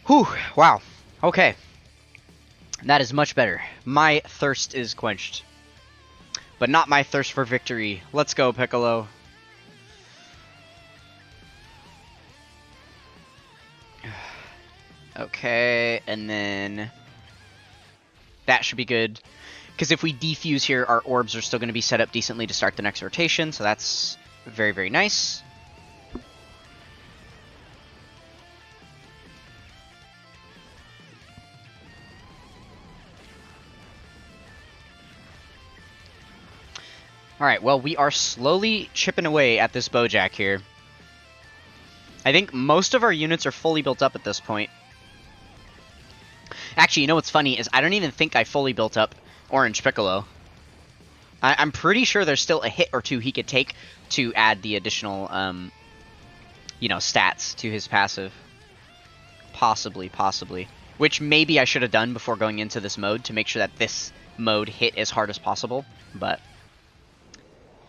Whew, wow. Okay. That is much better. My thirst is quenched. But not my thirst for victory. Let's go, Piccolo. Okay, and then that should be good. Because if we defuse here, our orbs are still going to be set up decently to start the next rotation, so that's very, very nice. Alright, well, we are slowly chipping away at this BOUJACK here. I think most of our units are fully built up at this point. Actually, you know what's funny is I don't even think I fully built up Orange Piccolo. I'm pretty sure there's still a hit or 2 he could take to add the additional, stats to his passive. Possibly. Which maybe I should have done before going into this mode to make sure that this mode hit as hard as possible, but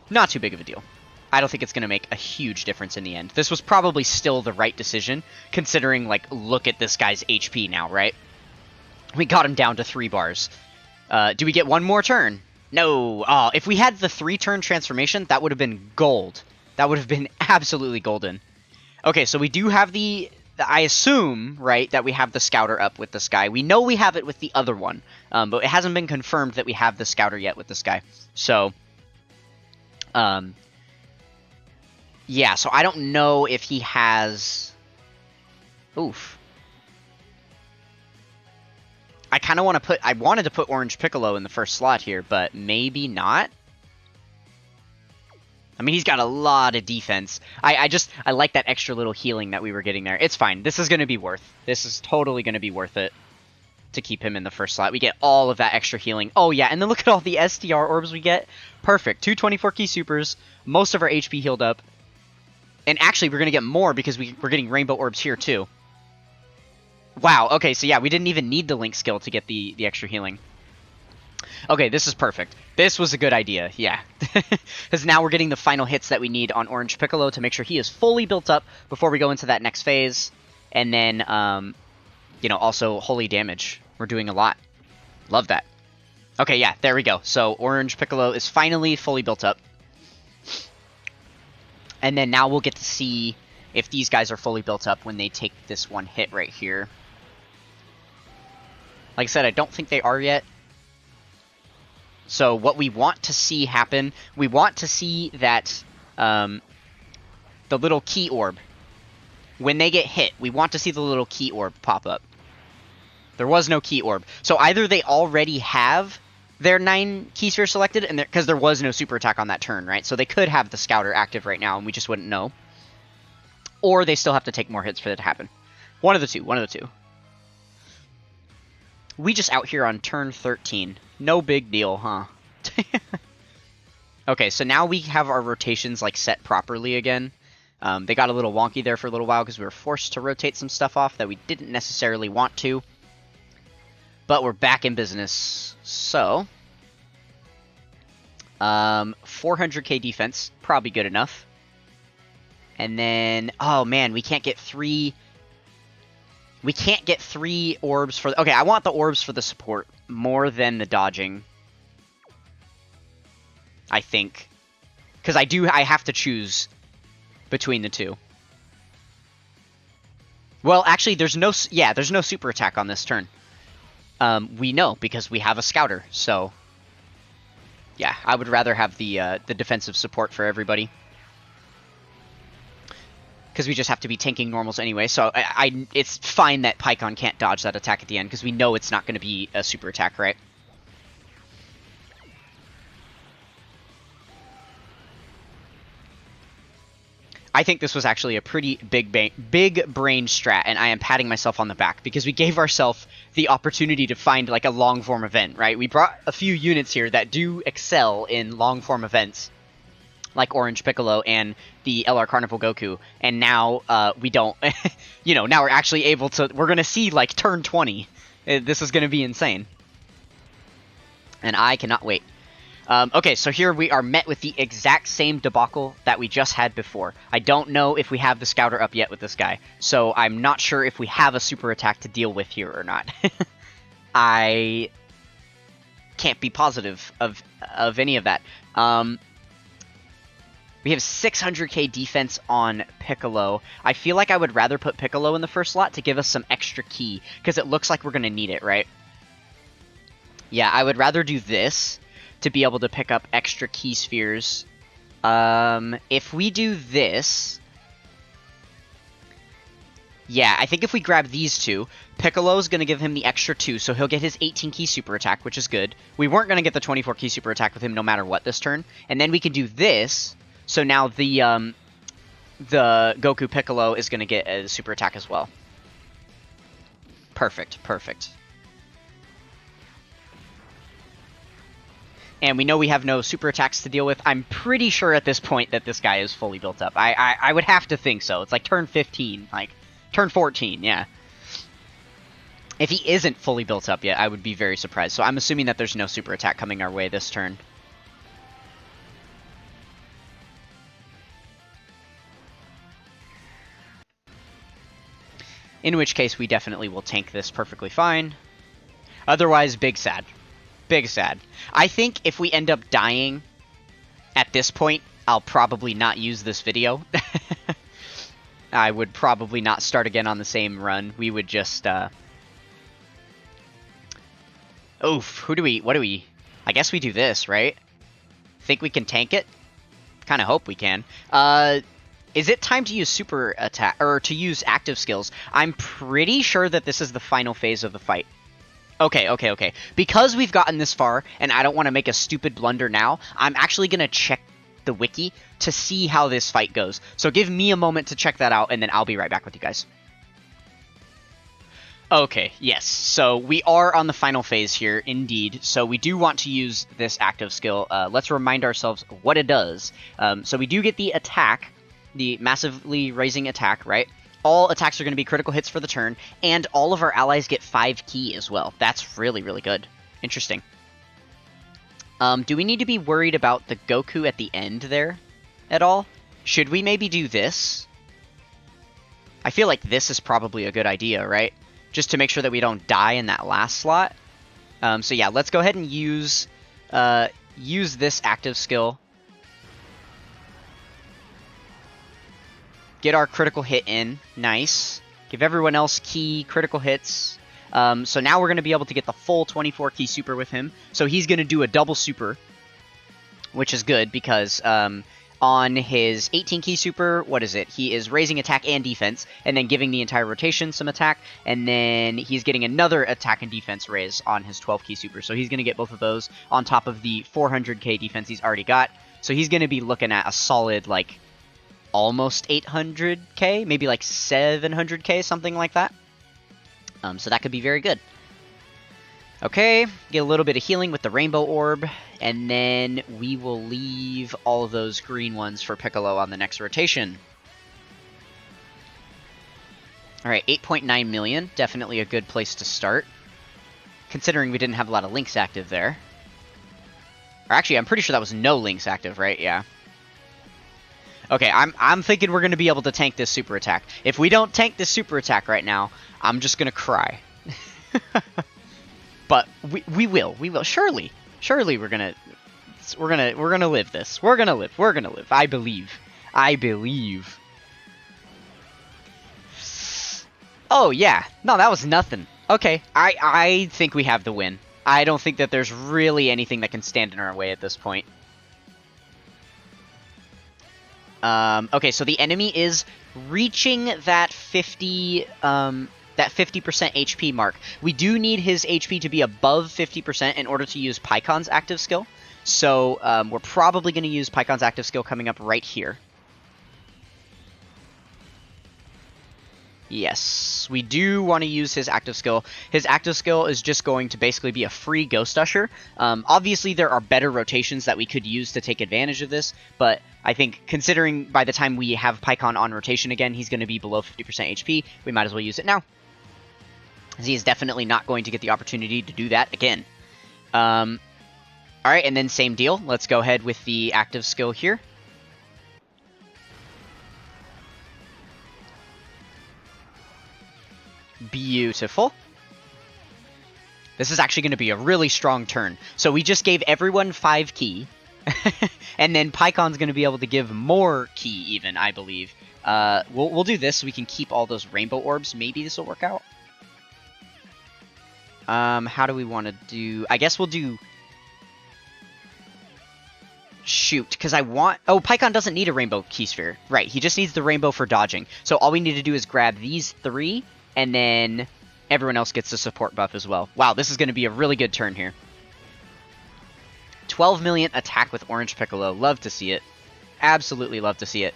not too big of a deal. I don't think it's going to make a huge difference in the end. This was probably still the right decision, considering, like, look at this guy's HP now, right? We got him down to 3 bars. Do we get one more turn? No. Oh, if we had the 3-turn transformation, that would have been gold. That would have been absolutely golden. Okay, so we do have I assume, right, that we have the Scouter up with this guy. We know we have it with the other one, but it hasn't been confirmed that we have the Scouter yet with this guy. So, yeah, so I don't know if he has... Oof. I kind of want to put... I wanted to put Orange Piccolo in the first slot here, but maybe not. I mean, he's got a lot of defense. I like that extra little healing that we were getting there. It's fine. This is going to be This is totally going to be worth it to keep him in the first slot. We get all of that extra healing. Oh, yeah, and then look at all the STR orbs we get. Perfect. 224 key supers. Most of our HP healed up. And actually, we're going to get more because we're getting rainbow orbs here, too. Wow, okay, so yeah, we didn't even need the Link skill to get the extra healing. Okay, this is perfect. This was a good idea, yeah. Because now we're getting the final hits that we need on Orange Piccolo to make sure he is fully built up before we go into that next phase. And then, you know, also holy damage. We're doing a lot. Love that. Okay, yeah, there we go. So Orange Piccolo is finally fully built up. And then now we'll get to see if these guys are fully built up when they take this one hit right here. Like I said, I don't think they are yet. So what we want to see happen, we want to see that the little key orb, when they get hit, we want to see the little key orb pop up. There was no key orb. So either they already have their 9 key spheres selected, and because there was no super attack on that turn, right? So they could have the Scouter active right now, and we just wouldn't know. Or they still have to take more hits for it to happen. One of the two, one of the two. We just out here on turn 13. No big deal, huh? Okay, so now we have our rotations like set properly again. They got a little wonky there for a little while because we were forced to rotate some stuff off that we didn't necessarily want to. But we're back in business. So, 400k defense, probably good enough. And then, oh man, we can't get 3... We can't get 3 orbs for... Okay, I want the orbs for the support more than the dodging. I think. Because I have to choose between the two. Well, actually, there's no super attack on this turn. We know, because we have a Scouter, so... Yeah, I would rather have the defensive support for everybody. Because we just have to be tanking normals anyway, so it's fine that Pycon can't dodge that attack at the end, because we know it's not going to be a super attack, right? I think this was actually a pretty big brain strat, and I am patting myself on the back, because we gave ourselves the opportunity to find like a long form event, right? We brought a few units here that do excel in long form events, like Orange Piccolo and the LR Carnival Goku, and now we don't. You know, now we're actually able to. We're gonna see like turn 20. This is gonna be insane, and I cannot wait. Okay, so here we are met with the exact same debacle that we just had before. I don't know if we have the Scouter up yet with this guy, so I'm not sure if we have a super attack to deal with here or not. I can't be positive of any of that. We have 600k defense on Piccolo. I feel like I would rather put Piccolo in the first slot to give us some extra ki, because it looks like we're going to need it, right? Yeah, I would rather do this to be able to pick up extra key spheres. If we do this... Yeah, I think if we grab these two, Piccolo's going to give him the extra 2, so he'll get his 18 key super attack, which is good. We weren't going to get the 24 key super attack with him no matter what this turn. And then we can do this, so now the Goku Piccolo is going to get a super attack as well. Perfect, perfect. And we know we have no super attacks to deal with. I'm pretty sure at this point that this guy is fully built up. I would have to think so. It's like turn 15, like turn 14, yeah. If he isn't fully built up yet, I would be very surprised. So I'm assuming that there's no super attack coming our way this turn. In which case, we definitely will tank this perfectly fine. Otherwise, big sad. Big sad. I think if we end up dying at this point, I'll probably not use this video. I would probably not start again on the same run. We would just, Oof, what do we... I guess we do this, right? Think we can tank it? Kind of hope we can. Is it time to use super attack, or to use active skills? I'm pretty sure that this is the final phase of the fight. Okay. Because we've gotten this far, and I don't want to make a stupid blunder now, I'm actually going to check the wiki to see how this fight goes. So give me a moment to check that out, and then I'll be right back with you guys. Okay, yes. So we are on the final phase here, indeed. So we do want to use this active skill. Let's remind ourselves what it does. So we do get the attack the massively raising attack, right? All attacks are going to be critical hits for the turn, and all of our allies get 5 ki as well. That's really, really good. Interesting. Do we need to be worried about the Goku at the end there at all? Should we maybe do this? I feel like this is probably a good idea, right? Just to make sure that we don't die in that last slot. So yeah, let's go ahead and use this active skill. Get our critical hit in. Nice. Give everyone else key critical hits. So now we're going to be able to get the full 24 key super with him. So he's going to do a double super, which is good because on his 18 key super, what is it? He is raising attack and defense, and then giving the entire rotation some attack, and then he's getting another attack and defense raise on his 12 key super. So he's going to get both of those on top of the 400k defense he's already got. So he's going to be looking at a solid, like, almost 800k, maybe like 700k, something like that. So that could be very good. Okay, get a little bit of healing with the Rainbow Orb, and then we will leave all of those green ones for Piccolo on the next rotation. Alright, 8.9 million, definitely a good place to start, considering we didn't have a lot of links active there. Or actually, I'm pretty sure that was no links active, right? Yeah. Okay, I'm thinking we're going to be able to tank this super attack. If we don't tank this super attack right now, I'm just going to cry. But we will. Surely we're going to live this. We're going to live. I believe. Oh yeah. No, that was nothing. Okay, I think we have the win. I don't think that there's really anything that can stand in our way at this point. Okay, so the enemy is reaching that 50% HP mark. We do need his HP to be above 50% in order to use Pycon's active skill. So we're probably going to use Pycon's active skill coming up right here. Yes, we do want to use his active skill. His active skill is just going to basically be a free Ghost Usher. Obviously, there are better rotations that we could use to take advantage of this, but I think considering by the time we have Pycon on rotation again, he's going to be below 50% HP, we might as well use it now. He is definitely not going to get the opportunity to do that again. Alright, and then same deal. Let's go ahead with the active skill here. Beautiful. This is actually going to be a really strong turn. So we just gave everyone 5 ki. And then Pycon's going to be able to give more ki even, I believe. We'll do this so we can keep all those rainbow orbs. Maybe this will work out. How do we want to do... I guess we'll do... Shoot, because I want... Oh, Pycon doesn't need a rainbow key sphere. Right, he just needs the rainbow for dodging. So all we need to do is grab these 3... And then everyone else gets the support buff as well. Wow, this is going to be a really good turn here. 12 million attack with Orange Piccolo. Love to see it. Absolutely love to see it.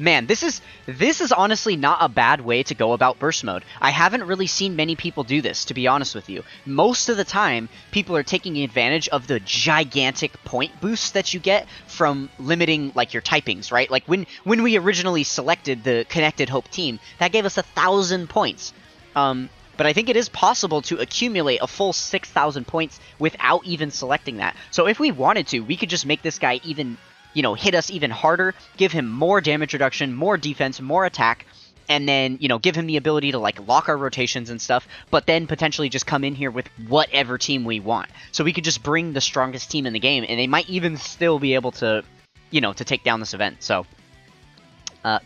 Man, this is honestly not a bad way to go about burst mode. I haven't really seen many people do this, to be honest with you. Most of the time, people are taking advantage of the gigantic point boosts that you get from limiting, like, your typings, right? Like, when we originally selected the Connected Hope team, that gave us 1,000 points. But I think it is possible to accumulate a full 6,000 points without even selecting that. So if we wanted to, we could just make this guy even... you know, hit us even harder, give him more damage reduction, more defense, more attack, and then, you know, give him the ability to, like, lock our rotations and stuff, but then potentially just come in here with whatever team we want. So we could just bring the strongest team in the game, and they might even still be able to, you know, to take down this event. So,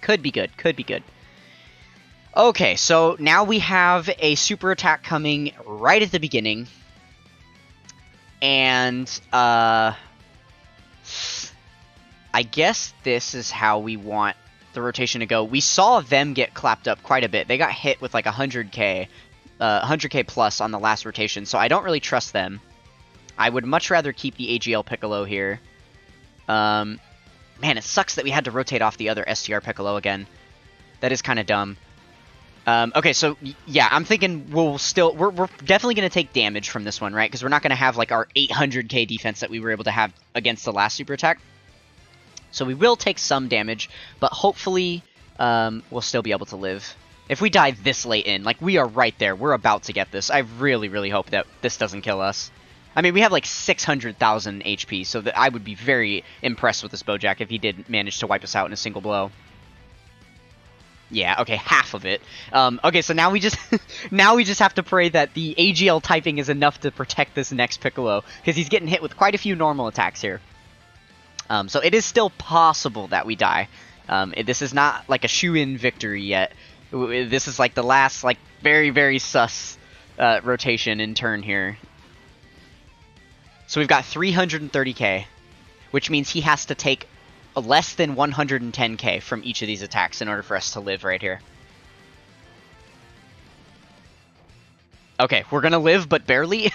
could be good. Okay, so now we have a super attack coming right at the beginning, and, I guess this is how we want the rotation to go. We saw them get clapped up quite a bit. They got hit with like 100k plus on the last rotation, so I don't really trust them. I would much rather keep the AGL Piccolo here. Man, it sucks that we had to rotate off the other STR Piccolo again. That is kind of dumb. Okay, so yeah, I'm thinking we're definitely going to take damage from this one, right? Because we're not going to have like our 800k defense that we were able to have against the last super attack. So we will take some damage, but hopefully we'll still be able to live. If we die this late in, like, we are right there. We're about to get this. I really, really hope that this doesn't kill us. I mean, we have like 600,000 HP, so I would be very impressed with this BOUJACK if he did manage to wipe us out in a single blow. Yeah, okay, half of it. Okay, so now we just now we just have to pray that the AGL typing is enough to protect this next Piccolo, because he's getting hit with quite a few normal attacks here. So it is still possible that we die. This is not like a shoe-in victory yet. This is like the last, like, very, very sus rotation in turn here. So we've got 330k, which means he has to take less than 110k from each of these attacks in order for us to live right here. Okay, we're gonna live, but barely.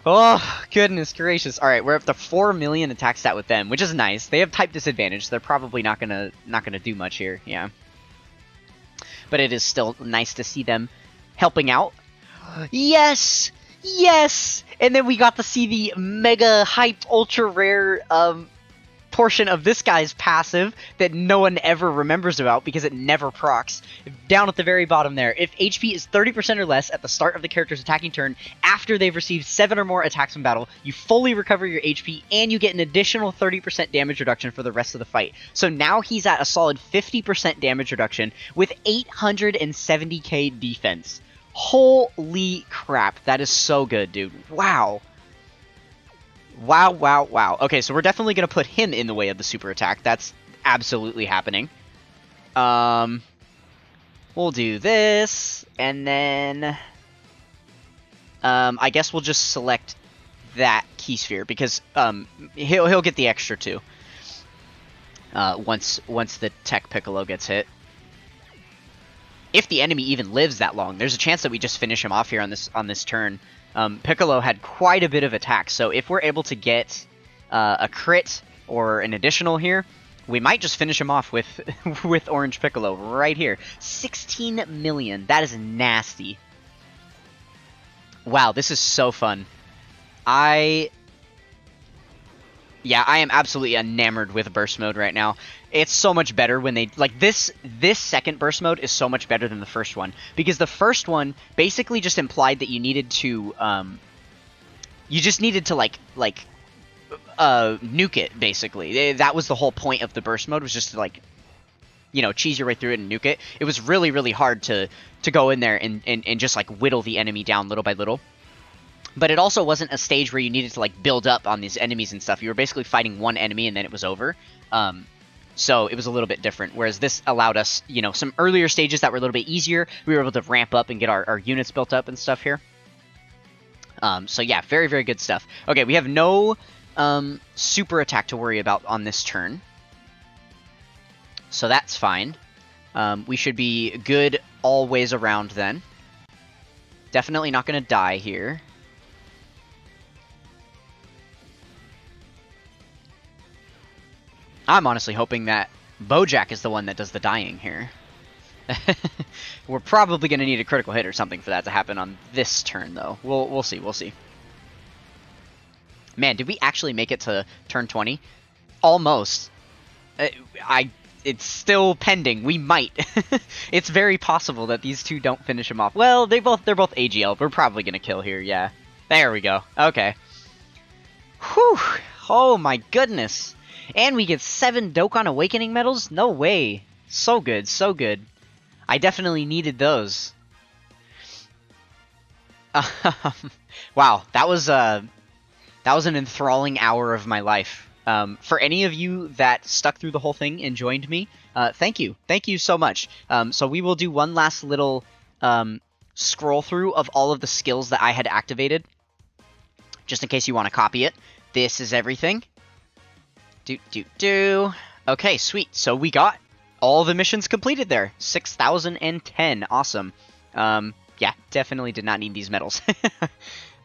Oh, goodness gracious. Alright, we're up to 4 million attack stat with them, which is nice. They have type disadvantage, so they're probably not gonna do much here, yeah. But it is still nice to see them helping out. Yes! Yes! And then we got to see the mega hype ultra rare portion of this guy's passive that no one ever remembers about because it never procs. Down at the very bottom there, if HP is 30% or less at the start of the character's attacking turn after they've received 7 or more attacks in battle, you fully recover your HP and you get an additional 30% damage reduction for the rest of the fight. So now he's at a solid 50% damage reduction with 870k defense. Holy crap, that is so good, dude. Wow. Wow, wow, wow. Okay, so we're definitely going to put him in the way of the super attack. That's absolutely happening. We'll do this, and then I guess we'll just select that key sphere, because he'll get the extra too. Once the Tech Piccolo gets hit. If the enemy even lives that long, there's a chance that we just finish him off here on this turn. Piccolo had quite a bit of attack, so if we're able to get a crit or an additional here, we might just finish him off with with Orange Piccolo right here. 16 million. That is nasty. Wow, this is so fun. Yeah, I am absolutely enamored with burst mode right now. It's so much better when they, like, this second burst mode is so much better than the first one, because the first one basically just implied that you needed to nuke it, basically. That was the whole point of the burst mode, was just to, like, you know, cheese your way through it and nuke it. It was really, really hard to go in there and just, like, whittle the enemy down little by little. But it also wasn't a stage where you needed to, like, build up on these enemies and stuff. You were basically fighting one enemy and then it was over. So it was a little bit different. Whereas this allowed us, you know, some earlier stages that were a little bit easier. We were able to ramp up and get our units built up and stuff here. So yeah, very, very good stuff. Okay, we have no super attack to worry about on this turn. So that's fine. We should be good all ways around then. Definitely not going to die here. I'm honestly hoping that BOUJACK is the one that does the dying here. We're probably going to need a critical hit or something for that to happen on this turn, though. We'll see, we'll see. Man, did we actually make it to turn 20? Almost. It's still pending. We might. It's very possible that these two don't finish him off. Well, they're both AGL. We're probably going to kill here, yeah. There we go. Okay. Whew. Oh my goodness. And we get 7 Dokkan Awakening medals? No way. So good, so good. I definitely needed those. Wow, that was an enthralling hour of my life. For any of you that stuck through the whole thing and joined me, thank you. Thank you so much. So we will do one last little scroll through of all of the skills that I had activated, just in case you want to copy it. This is everything. Okay, sweet. So we got all the missions completed there. 6,010. Awesome. Yeah, definitely did not need these medals.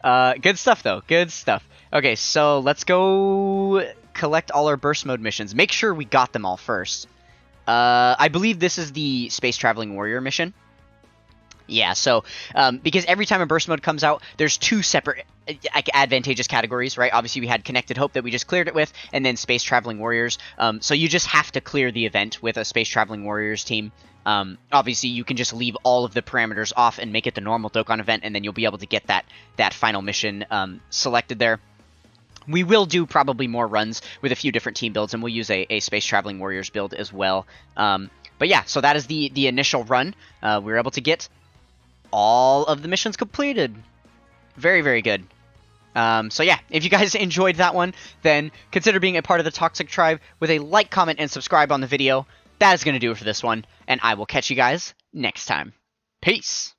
Good stuff, though. Good stuff. Okay, so let's go collect all our burst mode missions. Make sure we got them all first. I believe this is the Space Traveling Warrior mission. Yeah, so because every time a burst mode comes out, there's 2 separate like advantageous categories, right? Obviously, we had Connected Hope that we just cleared it with, and then Space Traveling Warriors. So you just have to clear the event with a Space Traveling Warriors team. Obviously, you can just leave all of the parameters off and make it the normal Dokkan event, and then you'll be able to get that final mission selected there. We will do probably more runs with a few different team builds, and we'll use a Space Traveling Warriors build as well. But yeah, so that is the initial run. We were able to get all of the missions completed. Very, very good. So yeah, if you guys enjoyed that one, then consider being a part of the Toxic Tribe with a like, comment, and subscribe on the video. That is going to do it for this one, and I will catch you guys next time. Peace!